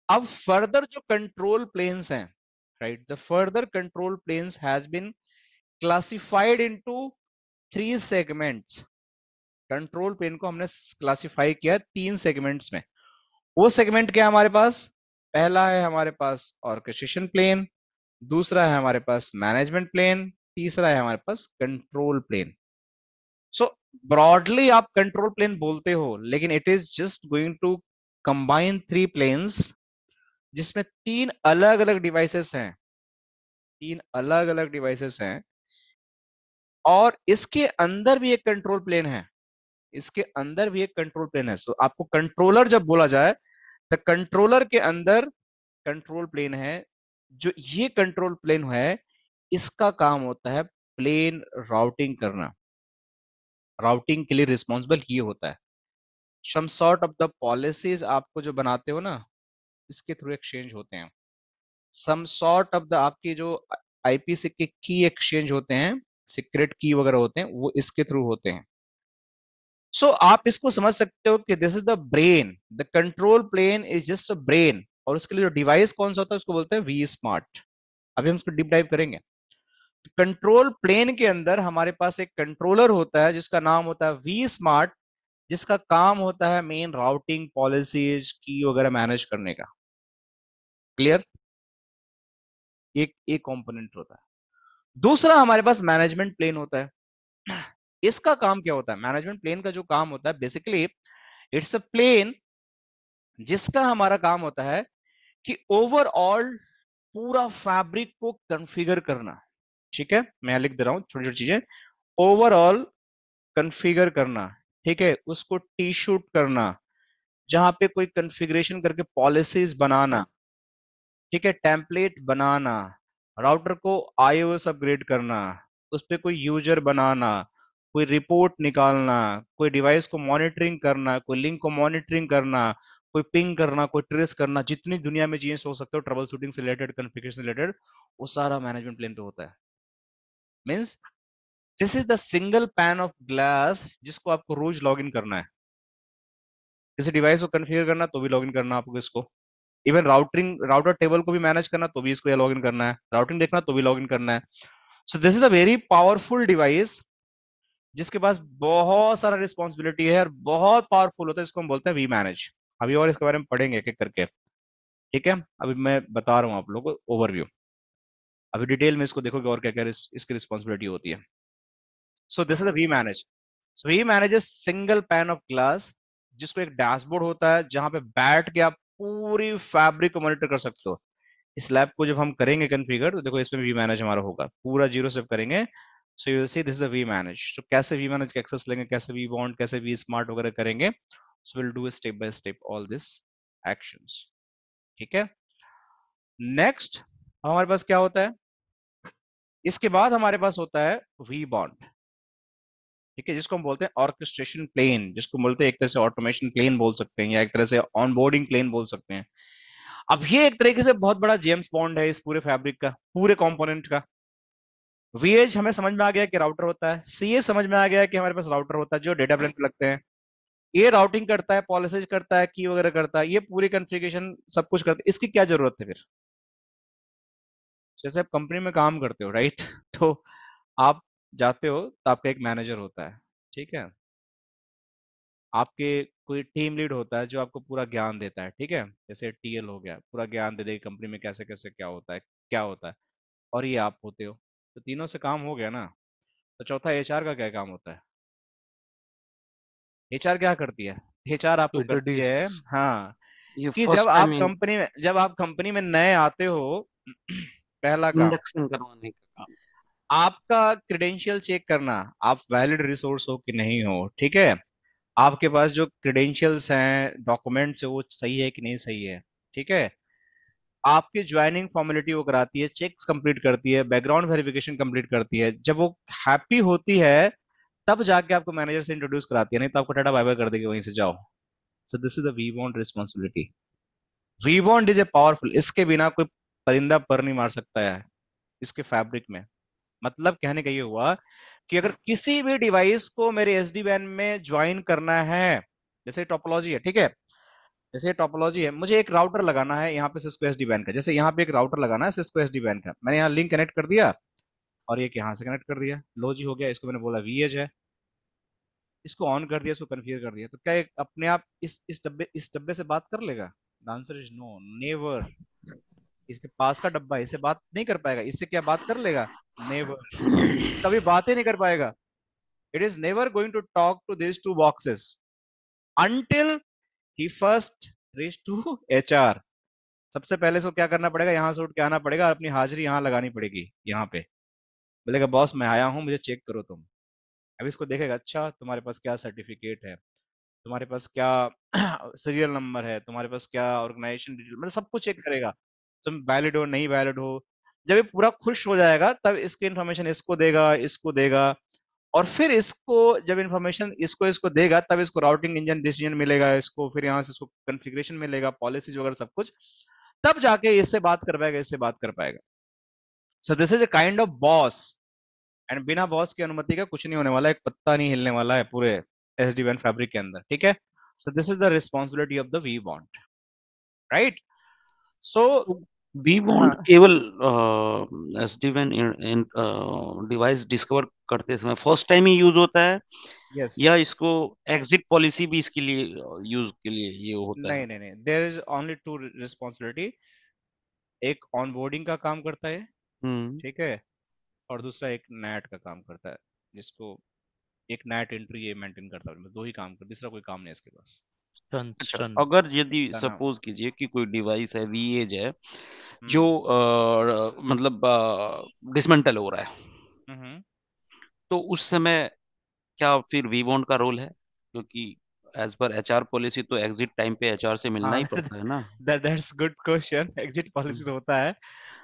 अब फर्दर जो कंट्रोल प्लेन्स हैं, right, the further control planes has been classified into 3 segments. Control plane को हमने क्लासिफाई किया 3 सेगमेंट्स में। वो सेगमेंट क्या है हमारे पास, पहला है हमारे पास ऑर्केस्ट्रेशन प्लेन, दूसरा है हमारे पास मैनेजमेंट प्लेन, तीसरा है हमारे पास कंट्रोल प्लेन। सो ब्रॉडली आप कंट्रोल प्लेन बोलते हो, लेकिन it is just going to combine 3 planes जिसमें 3 अलग अलग डिवाइसेस हैं, 3 अलग अलग डिवाइसेस हैं, और इसके अंदर भी एक कंट्रोल प्लेन है, इसके अंदर भी एक कंट्रोल प्लेन है। सो आपको कंट्रोलर जब बोला जाए तो कंट्रोलर के अंदर कंट्रोल प्लेन है। जो ये कंट्रोल प्लेन है, इसका काम होता है प्लेन राउटिंग करना। राउटिंग के लिए रिस्पॉन्सिबल ये होता है। Some sort of the policies आपको जो बनाते हो ना, इसके थ्रू एक्सचेंज होते हैं। सम सॉर्ट ऑफ द आपकी जो आईपी के की एक्सचेंज होते हैं, सीक्रेट की वगैरह होते हैं, वो इसके थ्रू होते हैं। सो आप इसको समझ सकते हो कि this is the brain, the control plane is just a brain, और उसके लिए जो डिवाइस कौन सा होता है उसको बोलते हैं वी स्मार्ट। अभी हम इसको डीप डाइव करेंगे। कंट्रोल प्लेन के अंदर हमारे पास एक कंट्रोलर होता है जिसका नाम होता है वी स्मार्ट, जिसका काम होता है मेन राउटिंग पॉलिसीज की वगैरह मैनेज करने का। क्लियर? एक कंपोनेंट होता है। दूसरा हमारे पास मैनेजमेंट प्लेन होता है। इसका काम क्या होता है? मैनेजमेंट प्लेन का जो काम होता है, बेसिकली इट्स अ प्लेन जिसका हमारा काम होता है कि ओवरऑल पूरा फैब्रिक को कॉन्फ़िगर करना। ठीक है, मैं लिख दे रहा हूं छोटी छोटी चीजें। ओवरऑल कॉन्फ़िगर करना, ठीक है, उसको टी शूट करना, जहां पे कोई कॉन्फ़िगरेशन करके पॉलिसीज बनाना, ठीक है, टेम्पलेट बनाना, राउटर को iOS अपग्रेड करना, उस पर कोई यूजर बनाना, कोई रिपोर्ट निकालना, कोई डिवाइस को मॉनिटरिंग करना, कोई लिंक को मॉनिटरिंग करना, कोई पिंग करना, कोई ट्रेस करना, जितनी दुनिया में चीजें हो सकते हो ट्रबल शूटिंग से रिलेटेड, कॉन्फ़िगरेशन से रिलेटेड, वो सारा मैनेजमेंट प्लेन पे होता है। Means this is the single pane of glass जिसको आपको रोज लॉग इन करना है। किसी डिवाइस को कॉन्फ़िगर करना तो भी लॉग इन करना आपको इसको। इवन राउटर टेबल को भी मैनेज करना तो भी इसको लॉग इन करना है। राउटिंग देखना तो भी लॉग इन करना है। So this is a very powerful device जिसके पास बहुत सारा रिस्पॉन्सिबिलिटी है और बहुत पावरफुल होता है। इसको हम बोलते हैं वी मैनेज। अभी और इसके बारे में पढ़ेंगे एक एक करके, ठीक है। अभी मैं बता रहा हूँ आप लोगों को ओवरव्यू। अभी डिटेल में इसको देखोगे और क्या क्या इसकी रिस्पॉन्सिबिलिटी होती है। So this is V manage. So V manages single pane of glass, जिसको एक डैशबोर्ड होता है जहां पे बैठ के आप पूरी फैब्रिक को मॉनिटर कर सकते हो। इस लैब को जब हम करेंगे कॉन्फ़िगर, तो देखो इसमें वी मैनेज हमारा होगा, पूरा जीरो से करेंगे। So you will see this is the V manage. तो कैसे वी मैनेज का एक्सेस लेंगे, कैसे वी बॉन्ड, कैसे वी स्मार्ट वगैरह करेंगे, so will do step by step all this actions, ठीक है। नेक्स्ट हमारे पास क्या होता है? इसके बाद हमारे पास होता है वी बॉन्ड, ठीक है, जिसको हम बोलते हैं ऑर्केस्ट्रेशन प्लेन, जिसको बोलते हैं एक तरह से ऑटोमेशन प्लेन बोल सकते हैं, या एक तरह से ऑनबोर्डिंग प्लेन बोल सकते हैं। अब ये एक तरीके से बहुत बड़ा जेम्स बॉन्ड है इस पूरे फैब्रिक का, पूरे कंपोनेंट का। वीएज हमें समझ में आ गया कि राउटर होता है, सीए समझ में आ गया कि हमारे पास राउटर होता है जो डेटा प्लेन पे लगते हैं। ये राउटिंग करता है, पॉलिसीज करता है, की वगैरह करता है, ये पूरी कॉन्फ़िगरेशन सब कुछ करता है। इसकी क्या जरूरत है फिर? जैसे आप कंपनी में काम करते हो, राइट? तो आप जाते हो तो आपका एक मैनेजर होता है, ठीक है, आपके कोई टीम लीड होता है जो आपको पूरा ज्ञान देता है, ठीक है, जैसे टीएल हो गया, पूरा ज्ञान दे देगी कंपनी में कैसे कैसे क्या होता है, क्या होता है। और ये आप होते हो, तो तीनों से काम हो गया ना। तो चौथा एचआर का क्या काम होता है? एचआर क्या करती है? एचआर To आपको करती introduce. है, हाँ, ये कि फर्स्ट टाइम जब आप कंपनी में नए आते हो, पहला काम इंडक्शन करवाने का काम। आपका क्रेडेंशियल चेक करना, आप वैलिड रिसोर्स हो कि नहीं हो, ठीक है, आपके पास जो क्रेडेंशियल्स हैं, डॉक्यूमेंट्स है, वो सही है कि नहीं सही है, ठीक है, आपकी ज्वाइनिंग फॉर्मेलिटी वो कराती है, चेक्स कंप्लीट करती है, बैकग्राउंड वेरिफिकेशन कंप्लीट करती है। जब वो हैप्पी होती है तब जाके आपको मैनेजर से इंट्रोड्यूस कराती है, नहीं तो आपको टाटा बाय बाय कर देगी, वहीं से जाओ। So this is the V bond responsibility. V bond is a powerful, इसके बिना कोई परिंदा पर नहीं मार सकता है इसके फैब्रिक में। मतलब कहने का ये हुआ कि अगर किसी भी डिवाइस को मेरे एसडी वैन में ज्वाइन करना है, जैसे टोपोलॉजी है, ठीक है, जैसे टोपोलॉजी है, मुझे एक राउटर लगाना है यहाँ पे सिस्को एसडी वैन का, जैसे यहाँ पे एक राउटर लगाना है सिस्को एसडी वैन का, मैंने यहाँ लिंक कनेक्ट कर दिया और ये यहाँ से कनेक्ट कर दिया, लो जी हो गया। इसको मैंने बोला वीएज है, इसको ऑन कर दिया, इसको कन्फिगर कर दिया, तो क्या ये अपने आप इस डब्बे से बात कर लेगा? The answer is no, never. इसके पास का डब्बा है, इससे बात नहीं कर पाएगा। इससे क्या बात कर लेगा? नेवर, कभी बात ही नहीं कर पाएगा। It is never going to talk to these two boxes until he first reach to HR. सबसे पहले इसको क्या करना पड़ेगा, यहाँ से उठ के आना पड़ेगा, अपनी हाजिरी यहाँ लगानी पड़ेगी, यहाँ पे बोलेगा बॉस मैं आया हूँ, मुझे चेक करो तुम। अभी इसको देखेगा, अच्छा तुम्हारे पास क्या सर्टिफिकेट है, तुम्हारे पास क्या सीरियल नंबर है, तुम्हारे पास क्या ऑर्गेनाइजेशन डिटेल, मतलब सब कुछ चेक करेगा, तुम वैलिड हो नहीं वैलिड हो। जब ये पूरा खुश हो जाएगा तब इसकी इन्फॉर्मेशन इसको देगा, इसको देगा, और फिर इसको जब इन्फॉर्मेशन इसको इसको देगा तब इसको राउटिंग इंजन डिसीजन मिलेगा, इसको फिर यहाँ से इसको कॉन्फ़िगरेशन मिलेगा, पॉलिसीज वगैरह सब कुछ, तब जाके इससे बात कर पाएगा, इससे बात कर पाएगा। सो this is a kind of boss, and बिना बॉस की अनुमति का कुछ नहीं होने वाला, एक पत्ता नहीं हिलने वाला है पूरे SD-WAN फैब्रिक के अंदर, ठीक है। So this is the responsibility of the vBond, right. So vBond केवल SD-WAN डिवाइस डिस्कवर करते समय फर्स्ट टाइम ही यूज होता है, yes, या इसको एग्जिट पॉलिसी भी इसके लिए यूज के लिए ये होता है? नहीं, there is only two responsibility, एक ऑनबोर्डिंग का काम करता है, ठीक है, और दूसरा एक नैट का काम करता है, जिसको एक नैट एंट्री ये मेंटेन करता है, दो ही काम करता है, दूसरा कोई काम नहीं है इसके पास। अच्छा, अगर यदि सपोज कीजिए कि कोई डिवाइस है, वीएज है, जो मतलब डिसमेंटल हो रहा है, तो उस समय क्या फिर vBond का रोल है? क्योंकि एज पर HR पॉलिसी तो एग्जिट टाइम पे HR से मिलना ही पड़ता है ना। That's good question, exit policy तो होता है,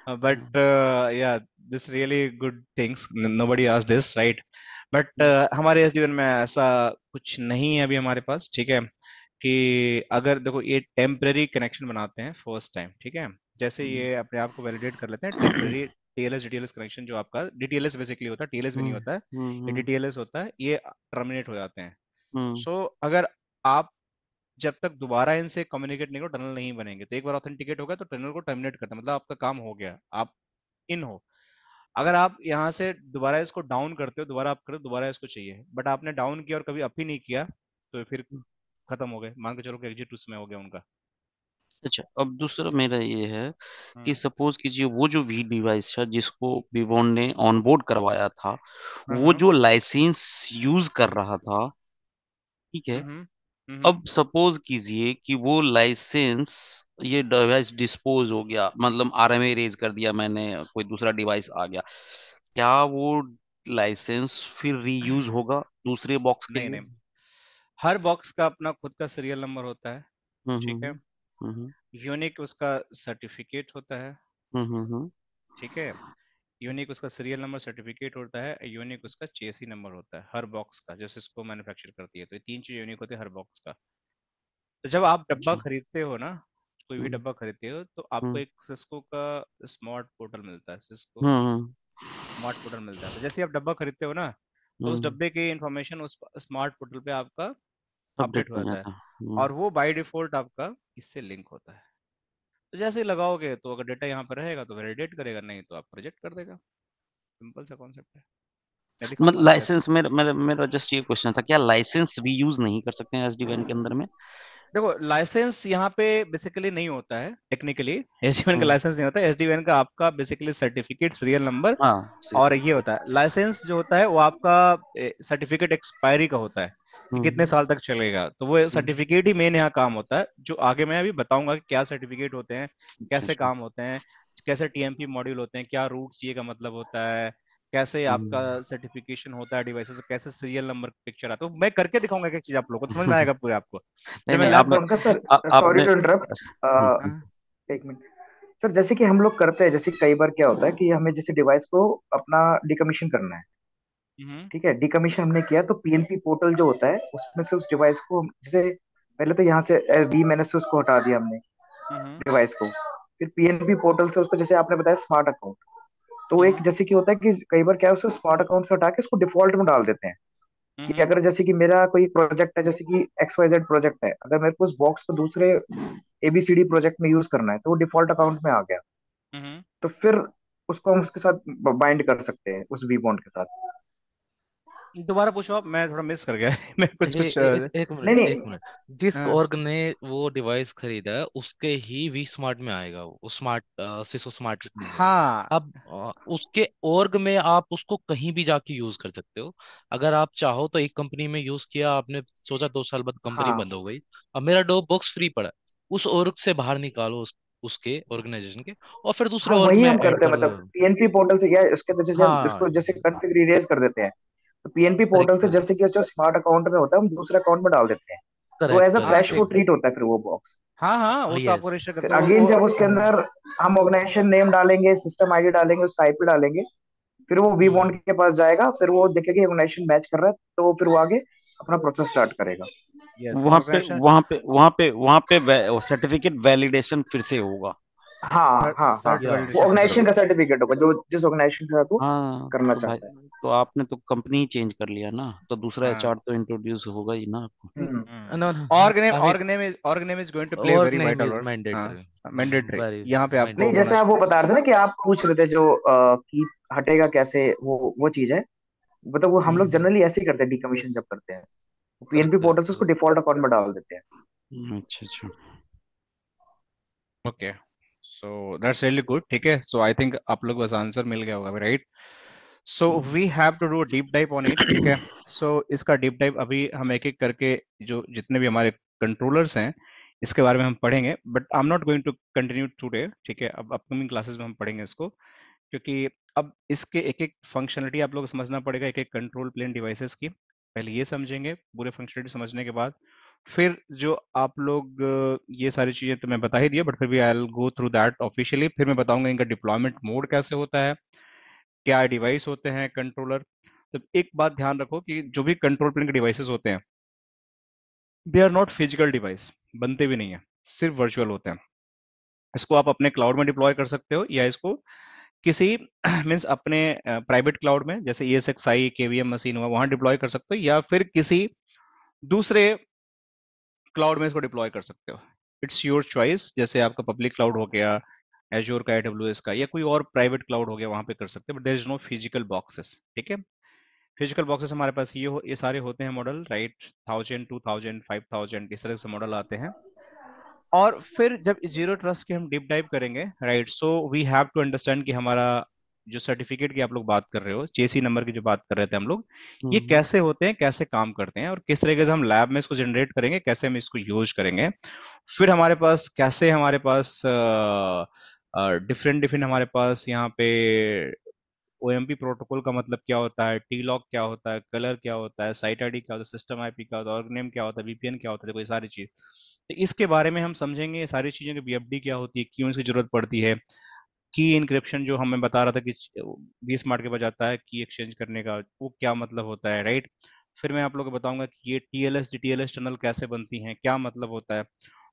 बट या this really good things, nobody asked this, right. But हमारे SD-WAN में ऐसा कुछ नहीं है अभी हमारे पास, ठीक है, कि अगर देखो ये टेम्पररी कनेक्शन बनाते हैं फर्स्ट टाइम, ठीक है, जैसे ये अपने आप को वैलिडेट कर लेते हैं, टेम्पररी TLS DTLS कनेक्शन, जो आपका DTLS बेसिकली होता है, TLS भी नहीं होता है, ये DTLS होता है, ये टर्मिनेट हो जाते हैं। सो अगर आप जब तक दोबारा इनसे कम्युनिकेट नहीं करो, टनल नहीं बनेंगे, तो एक बार ऑथेंटिकेट हो गया तो टनल को टर्मिनेट करता है, मतलब आपका काम हो गया, आप इन हो। अगर आप यहाँ से दोबारा इसको डाउन करते हो, दोबारा आप करो, दोबारा इसको चाहिए, बट आपने डाउन किया और कभी अप ही नहीं किया, तो फिर खत्म हो गए, मान के चलो कि एग्जिट उसमें हो गया उनका। अच्छा, अब दूसरा मेरा ये है कि सपोज कीजिए वो जो वी डिवाइस था जिसको vBond ने ऑनबोर्ड करवाया था, वो जो लाइसेंस यूज कर रहा था, ठीक है, अब सपोज कीजिए कि वो लाइसेंस, ये डिवाइस डिस्पोज हो गया, मतलब RMA रेज कर दिया मैंने, कोई दूसरा डिवाइस आ गया, क्या वो लाइसेंस फिर रीयूज होगा दूसरे बॉक्स के लिए? नहीं, हर बॉक्स का अपना खुद का सीरियल नंबर होता है, ठीक है, यूनिक उसका सर्टिफिकेट होता है, ठीक है, यूनिक उसका सीरियल नंबर सर्टिफिकेट होता है, यूनिक उसका चेसी नंबर होता है हर बॉक्स का, जो सिस्को मैन्युफैक्चर करती है, तो ये तीन चीज यूनिक होती है हर बॉक्स का। तो जब आप डब्बा खरीदते हो ना, कोई भी डब्बा खरीदते हो, तो आपको एक सिस्को का स्मार्ट पोर्टल मिलता है, सिस्को स्मार्ट पोर्टल मिलता है, तो जैसे आप डब्बा खरीदते हो ना, तो उस डब्बे की इंफॉर्मेशन उस स्मार्ट पोर्टल पे आपका अपडेट हो जाता है, और वो बाय डिफॉल्ट आपका इससे लिंक होता है। तो जैसे ही लगाओगे, तो अगर डेटा यहाँ पर रहेगा तो वैलिडेट करेगा, नहीं तो आप रिजेक्ट कर देगा, सिंपल सा कॉन्सेप्ट है। मतलब लाइसेंस, मेरा मेरा मेरा जस्ट ये क्वेश्चन था, क्या लाइसेंस रीयूज नहीं कर सकते हैं SD-WAN के अंदर में? देखो लाइसेंस यहाँ पे बेसिकली नहीं होता है, टेक्निकली SD-WAN का लाइसेंस नहीं होता है, SD-WAN का आपका बेसिकली सर्टिफिकेट, सीरियल नंबर, और ये होता है लाइसेंस जो होता है वो आपका सर्टिफिकेट एक्सपायरी का होता है कि कितने साल तक चलेगा, तो वो सर्टिफिकेट ही मेन यहाँ काम होता है, जो आगे मैं अभी बताऊंगा कि क्या सर्टिफिकेट होते हैं, कैसे काम होते हैं, कैसे TMP मॉड्यूल होते हैं, क्या रूट CA का मतलब होता है, कैसे आपका सर्टिफिकेशन होता है डिवाइसेस, कैसे सीरियल नंबर पिक्चर आता है, तो मैं करके दिखाऊंगा एक चीज, आप लोगों को समझ में आएगा पूरे आपको। जब मैं लैब में सर, सॉरी टू इंटरप्ट, एक मिनट सर, जैसे कि हम लोग करते हैं, जैसे कई बार क्या होता है कि हमें जैसे डिवाइस को अपना डिकमीशन करना है, ठीक है, डिकमीशन हमने किया तो PNP पोर्टल जो होता है उसमें से उस डिवाइस को, जैसे पहले तो यहाँ से VMNS से उसको हटा दिया हमने डिवाइस को, फिर PNP पोर्टल से उसको, जैसे आपने बताया स्मार्ट अकाउंट, तो एक जैसे कि होता है कि कई बार क्या है, उसको स्मार्ट अकाउंट से हटा के उसको डिफॉल्ट में डाल देते हैं कि अगर जैसे कि मेरा कोई प्रोजेक्ट है, जैसे कि XYZ प्रोजेक्ट है, अगर मेरे को उस बॉक्स को दूसरे ABCD प्रोजेक्ट में यूज करना है तो वो डिफॉल्ट अकाउंट में आ गया, तो फिर उसको हम उसके साथ बाइंड कर सकते हैं उस vBond के साथ। दोबारा पूछो आप, मैं थोड़ा मिस कर गया मैं कुछ कुछ एक नहीं मिनट, नहीं एक मिनट। जिस हाँ ऑर्ग ने वो डिवाइस खरीदा है उसके ही वी स्मार्ट में आएगा, वो स्मार्ट सिसो स्मार्ट में आएगा। हाँ अब उसके ऑर्ग में आप उसको कहीं भी जाके यूज कर सकते हो। अगर आप चाहो तो एक कंपनी में यूज किया आपने, सोचा 2 साल बाद कंपनी हाँ बंद हो गई, अब मेरा डो बॉक्स फ्री पड़ा है, उस ऑर्ग से बाहर निकालो उसके ऑर्गेनाइजेशन के, और फिर दूसरे हाँ ऑर्ग वही में हम ऐड करते हैं, कर मतलब दो। पीएनपी पोर्टल से क्या है, उसके जैसे हम हाँ, इसको जैसे कॉन्फ़िगर इरेज कर देते हैं, तो पीएनपी पोर्टल से करेक्ट, जैसे कि जो स्मार्ट अकाउंट में होता है हम दूसरे अकाउंट में डाल देते हैं, तो करेक्ट, एज अ हाँ करेक्ट, फ्लैश वो करेक्ट। ट्रीट होता है फिर वो बॉक्स। हाँ हाँ, वो तो आपको यस। रजिस्टर फिर करता है अगेन जब वो उसके अंदर हम ऑर्गेनाइजेशन नेम डालेंगे, सिस्टम आईडी डालेंगे, उसका आईपी डालेंगे, फिर वो वी बॉन्ड के पास जाएगा, फिर वो देखेगा ऑर्गेनाइजेशन मैच कर रहा है, तो फिर वो आगे अपना प्रोसेस स्टार्ट करेगा। यस वहां पे ऑर्गेनाइजेशन सर्टिफिकेट वैलिडेशन फिर से होगा। हाँ हाँ हाँ, सर्ट या वो वैलिडेशन फिर से ऑर्गेनाइजेशन होगा। का सर्टिफिकेट होगा जो जिस ऑर्गेनाइजेशन के साथ वो हाँ, करना तो भाई, चाहता है। तो आपने तो कंपनी ही चेंज कर लिया ना, तो दूसरा हाँ एचआर तो इंट्रोड्यूस होगा ही ना आपको। Hmm. No, org name I mean org name is going to play org very name vital is role. हाँ mandatory, मैंडेटरी, very यहाँ पे आपको नहीं, mandatory। जैसे होना। आप वो बता रहे थे ना कि आप पूछ रहे थे जो की हटेगा कैसे, वो चीज है, मतलब वो हम लोग जनरली ऐसे ही करते हैं डीकमीशन जब करते हैं, करेक्ट, पीएनपी पोर्टल से करेक्ट। उसको डिफॉल्ट अकाउंट में डाल देते हैं। अच्छा अच्छा। Okay, so that's really good. ठीक है, सो आई थिंक आप लोग बस आंसर मिल गया होगा, right? So we have to do deep dive on it. ठीक है, सो इसका डीप डाइव अभी हम एक एक करके जो जितने भी हमारे कंट्रोलर्स हैं इसके बारे में हम पढ़ेंगे, but I am not going to continue today. ठीक है, अब अपकमिंग क्लासेस में हम पढ़ेंगे इसको, क्योंकि अब इसके एक एक फंक्शनलिटी आप लोग को समझना पड़ेगा, एक एक कंट्रोल प्लेन डिवाइसेस की। पहले ये समझेंगे, पूरे फंक्शनलिटी समझने के बाद फिर जो आप लोग ये सारी चीजें तो मैं बता ही दिया, बट फिर भी I will go through that officially. फिर मैं बताऊंगा इनका डिप्लॉयमेंट मोड कैसे होता है, क्या डिवाइस होते हैं कंट्रोलर। तो एक बात ध्यान रखो कि जो भी कंट्रोल प्लेन के डिवाइसेस होते हैं they are not physical device, बनते भी नहीं है, सिर्फ वर्चुअल होते हैं। इसको आप अपने क्लाउड में डिप्लॉय कर सकते हो, या इसको किसी मीन्स अपने प्राइवेट क्लाउड में जैसे ESXi KVM मशीन हुआ वहां डिप्लॉय कर सकते हो, या फिर किसी दूसरे क्लाउड में इसको डिप्लॉय कर सकते हो। It's your choice. जैसे आपका पब्लिक क्लाउड हो गया एज्योर का, AWS का, या कोई और प्राइवेट क्लाउड हो गया, वहां पे कर सकते हो, but there is no physical boxes. ठीक है, फिजिकल बॉक्सेस हमारे पास ये सारे होते हैं मॉडल, राइट? 1000 2000 5000 इस तरह से मॉडल आते हैं। और फिर जब जीरो ट्रस्ट की हम डीप डाइव करेंगे, right, so we have to understand कि हमारा जो सर्टिफिकेट की आप लोग बात कर रहे हो, चेसी नंबर की जो बात कर रहे थे हम लोग, ये कैसे होते हैं, कैसे काम करते हैं, और किस तरीके से हम लैब में इसको जनरेट करेंगे, कैसे हम इसको यूज करेंगे। फिर हमारे पास कैसे हमारे पास डिफरेंट डिफरेंट हमारे पास यहाँ पे OMP प्रोटोकॉल का मतलब क्या होता है, टी लॉक क्या होता है, कलर क्या होता है, साइट आईडी क्या होता है, सिस्टम आईपी क्या होता है, ऑर्गनेम क्या होता है, VPN क्या होता है, देखो ये सारी चीज। तो इसके बारे में हम समझेंगे, ये सारी चीजें, BFD क्या होती है, क्यों इसकी जरूरत पड़ती है, की इनक्रिप्शन जो हमें बता रहा था कि 20 मार्ट के बाद आता है की एक्सचेंज करने का, वो क्या मतलब होता है, राइट? फिर मैं आप लोगों को बताऊंगा कि ये TLS DTLS टनल कैसे बनती हैं, क्या मतलब होता है।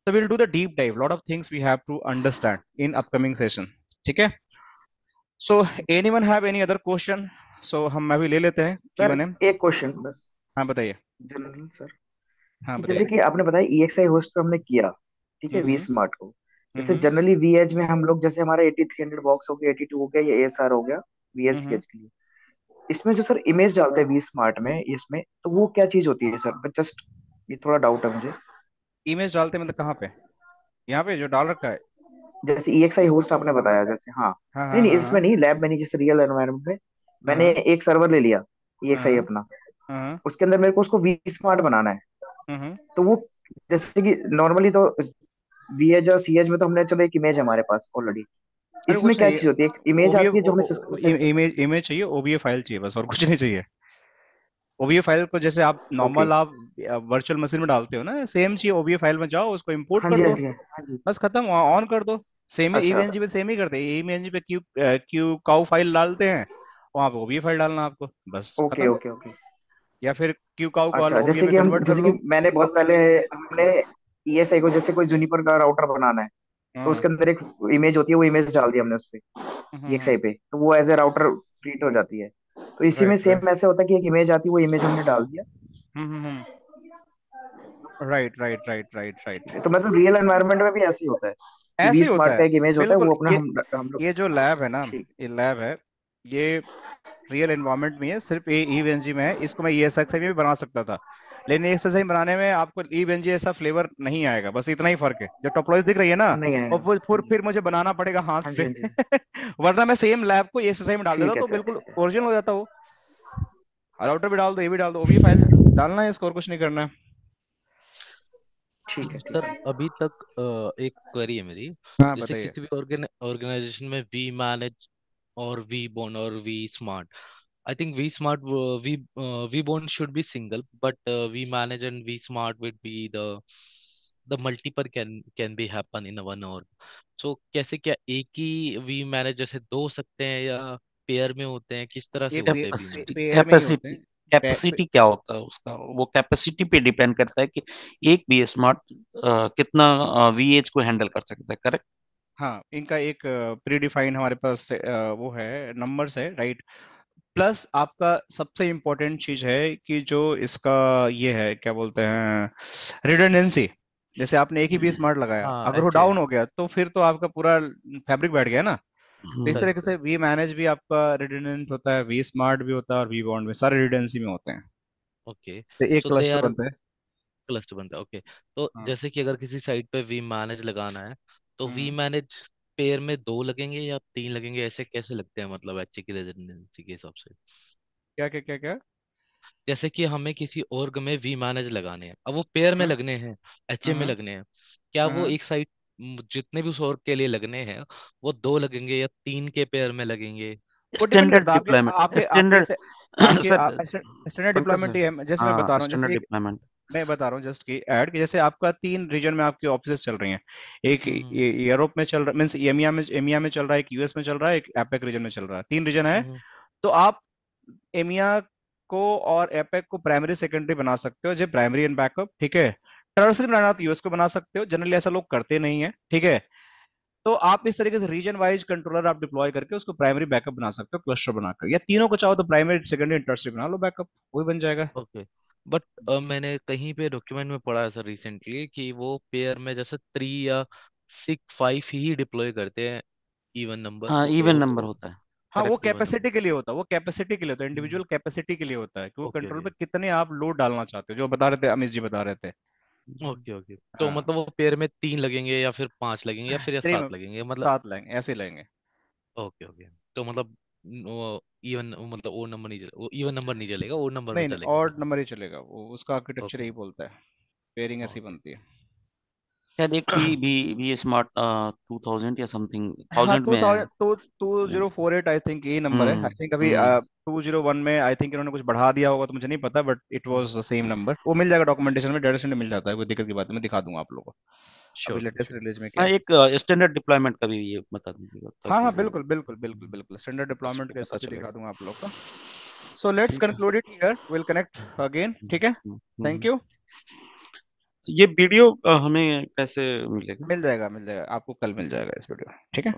तो will do the deep dive, lot of things we have to understand in upcoming session. ठीक है, so anyone have any other question? So हम अभी ले लेते हैं सर Q&A। एक क्वेश्चन बस, हाँ बताइए। जनरल सर, हाँ कि जैसे बताइए। कि आपने बताया EXI होस्ट पे हमने किया, ठीक है, वी हम्म स्मार्ट को, जैसे हम्म जनरली वी एज में हम लोग जैसे हमारा 8300 बॉक्स हो गया, 82 हो गया, या ASR हो गया हम्म VSCH के लिए, इसमें जो सर इमेज डालते हैं वी स्मार्ट में, इसमें तो वो क्या चीज होती है सर, जस्ट ये थोड़ा डाउट है मुझे। इमेज डालते मतलब कहाँ पे? यहाँ पे जो डाल रखा है? जैसे EXI होस्ट आपने बताया, जैसे हाँ, हाँ नहीं हाँ नहीं हाँ हाँ इसमें नहीं, लैब में नहीं, जैसे रियल एनवायरनमेंट में मैंने हाँ एक सर्वर ले लिया EXI हाँ अपना, हाँ उसके अंदर मेरे को उसको वी स्मार्ट बनाना है, हाँ। तो वो जैसे कि नॉर्मली तो VH और CH में तो हमने, चलो एक इमेज हमारे पास ऑलरेडी, अरे इसमें कुछ क्या नहीं, चीज होती है, एक इमेज OBA आती है जो हमें सिस्टम से एक्सेस करनी इमेज इमेज चाहिए, OBA फाइल चाहिए, बस और कुछ नहीं चाहिए। OBA फाइल को जैसे आप है। ओके, नॉर्मल आप वर्चुअल मशीन में डालते हो ना, सेम चाहिए। OBA फाइल में जाओ, उसको इंपोर्ट हाँ कर जी हाँ दो, जी हाँ जी, बस खत्म, ऑन कर दो। सेम ही अच्छा, इमेज पे सेम ही करते हैं, इमेज पे क्यू क्यू काउ फाइल डालते हैं, वहां पे OBA फाइल डालना आपको, बस ओके खत्म। ओके ओके, या फिर क्यू काउ को अच्छा, OBA में कन्वर्ट कर जैसे कि लो। मैंने बहुत पहले, हमने ESI को जैसे कोई जूनिपर का राउटर बनाना है, तो हम्म उसके अंदर एक इमेज होती है, वो इमेज डाल दी हमने उस पे EXI पे, तो वो एज ए राउटर ट्रीट हो जाती है, तो इसी में राइट राइट। सेम ऐसे होता है कि एक इमेज आती है, वो इमेज हमने डाल दिया, hmm right right right right right. तो मतलब रियल एनवायरनमेंट में भी ऐसे ही होता है कि वी ऐसे ही होता स्मार्ट है, का एक इमेज होता है, बिल्कुल। वो अपना ये हम लोग, ये जो लैब है ना, ठीक, ये लैब है, ये रियल एनवायरनमेंट में है, सिर्फ ये ईवेंजी में है। इसको मैं ESXi में भी बना सकता था, लेकिन ESXi बनाने में आपको ईवेंजी ऐसा फ्लेवर नहीं आएगा, बस इतना ही फर्क है। जो टोपोलॉजी दिख रही है ना, नहीं आएगा। और फिर मुझे बनाना पड़ेगा हाथ हाँ से। जी, हाँ जी। वरना मैं सेम लैब को ESXi में डाल देता ठीक है तो सर। बिल्कुल ओरिजिनल हो जाता वो। राउटर भी डाल दो, ये भी डाल दो, वो भी फाइल डालना है, इसको और कुछ नहीं करना है। ठीक है, ठीक सर है। अभी तक एक क्वेरी है मेरी। हाँ जैसे बताइए। किसी भी ऑर्गेनाइजेशन में वी मैनेज और वी बोन और V smart, I think V Smart, V Bond should be single, but V Manage and V Smart would be the multiple can be happen in a one org. So कैसे, क्या एक ही V Manage जैसे दो सकते हैं या pair में होते हैं, किस तरह से ये होते हैं V Manage? पेयर में ही होते कैपेसिटी हैं। कैपेसिटी क्या होता है उसका? वो कैपेसिटी पे डिपेंड करता है कि एक भी स्मार्ट कितना VH को हैंडल कर सकता है, करेक्ट? हाँ, इनका एक प्री डिफाइंड हमारे पास वो है, नंबर्स है, राइट। प्लस आपका सबसे इम्पोर्टेंट चीज है कि जो इसका ये है, क्या बोलते हैं, रिडंडेंसी। जैसे आपने एक ही बी स्मार्ट लगाया, हाँ अगर वो HA, डाउन हो गया तो फिर तो आपका पूरा फैब्रिक बैठ गया ना। तो इस करेक्ट तरीके से करेक्ट। वी मैनेज भी आपका रिडंडेंट होता है, वी स्मार्ट भी होता है, और वी बॉन्ड में सारे रिडंडेंसी में होते हैं। ओके, तो एक सो दे क्लस्टर आर बनता है। क्लस्टर बनता है। ओके, तो हाँ। जैसे कि अगर किसी साइट पे वी मैनेज लगाना है, तो वी हम्म, मैनेज पेयर में दो लगेंगे या तीन लगेंगे, ऐसे कैसे लगते हैं, मतलब HA की रेजिडेंसी के हिसाब से? क्या क्या क्या क्या। जैसे कि हमें किसी org में वी मैनेज लगाने हैं, अब वो पेयर में हम्म लगने हैं, HA में हम्म लगने हैं, क्या वो हम्म। एक साइट जितने भी उस org के लिए लगने हैं वो दो लगेंगे या तीन के पेयर में लगेंगे? वो डिपेंड स्टैंडर्ड करता है आपके डिप्लॉयमेंट, आपके आप स्टैंडर्ड जैसे आपके sir, standard Pankaj deployment sir, ही है। जैसे मैं बता हाँ रहा हूँ, स्टैंडर्ड जैसे एक डिप्लॉयमेंट। मैं बता रहा हूँ जस्ट कि ऐड कि जैसे आपका 3 रीजन में आपकी ऑफिस चल रही हैं। एक हम्म यूरोप में चल रहा, मीन्स EMEA में चल रहा है, एक US में चल रहा है, एक एपेक रीजन में चल रहा है, 3 रीजन है। हम्म तो आप EMEA को और एपेक को प्राइमरी सेकेंडरी बना सकते हो, जो प्राइमरी एंड बैकअप, ठीक है। टर्सरी बनाना तो US को बना सकते हो, जनरली ऐसा लोग करते नहीं है, ठीक है। तो आप इस तरीके से रीजन वाइज कंट्रोलर आप डिप्लॉय करके उसको प्राइमरी बैकअप बना सकते हो, क्लस्टर बनाकर, या तीनों को चाहो तो प्राइमरी सेकेंडरी टर्सरी बना लो बैकअप, वही बन जाएगा। ओके, बट मैंने कहीं पे डॉक्यूमेंट में पढ़ा है सर रिसेंटली कि वो पेयर में जैसे 3 या 6 5 ही डिप्लॉय करते हैं, इवन नंबर हाँ इवन तो नंबर होता है, हाँ, वो करेक्ट। Even number. कैपेसिटी के लिए होता है, वो कैपेसिटी के लिए होता है, इंडिविजुअल कैपेसिटी के लिए होता है कि वो ओके कंट्रोल ओके पे कितने आप लोड डालना चाहते हो, जो बता रहे थे, अमित जी बता रहे थे। ओके ओके, तो हाँ, मतलब वो पेयर में 3 लगेंगे या फिर 5 लगेंगे या फिर या 7 3 लगेंगे मतलब? 7 लेंगे, ऐसे लेंगे। ओके ओके, तो मतलब वो इवन, मतलब वो नंबर नहीं चलेगा, वो इवन नंबर नहीं चलेगा, वो नंबर में नहीं नहीं, चलेंगे ऑड मतलब? नंबर ही चलेगा, वो उसका आर्किटेक्चर ओके यही बोलता है, पेयरिंग ऐसी ओके बनती है। शायद एक भी स्मार्ट 2000 या समथिंग हाँ, 1000 टू में है। थाउजेंड 2048 आई थिंक यही नंबर है। आई थिंक अभी हम्म 201 में आई थिंक इन्होंने कुछ बढ़ा दिया होगा, तो मुझे नहीं पता, but it was the same number. वो मिल जाएगा डॉक्यूमेंटेशन में, डायरेक्ट मिल जाता है, कोई दिक्कत की बात है, मैं दिखा दूंगा आप लोगों को अभी sure sir latest sure. Release में क्या हाँ है। एक स्टैंडर्ड डिप्लॉयमेंट का भी ये बता दीजिएगा हाँ ताकि हाँ, वो बिल्कुल बिल्कुल बिल्कुल बिल्कुल, स्टैंडर्ड डिप्लॉयमेंट सबको का पता सब भी चलेगा। दिखा दूंगा आप लोग को। सो लेट्स ठीक है। Conclude it here, will connect again, ठीक है। Thank hmm. यू। ये वीडियो हमें कैसे मिलेगा? मिल जाएगा आपको, कल मिल जाएगा इस वीडियो, ठीक है।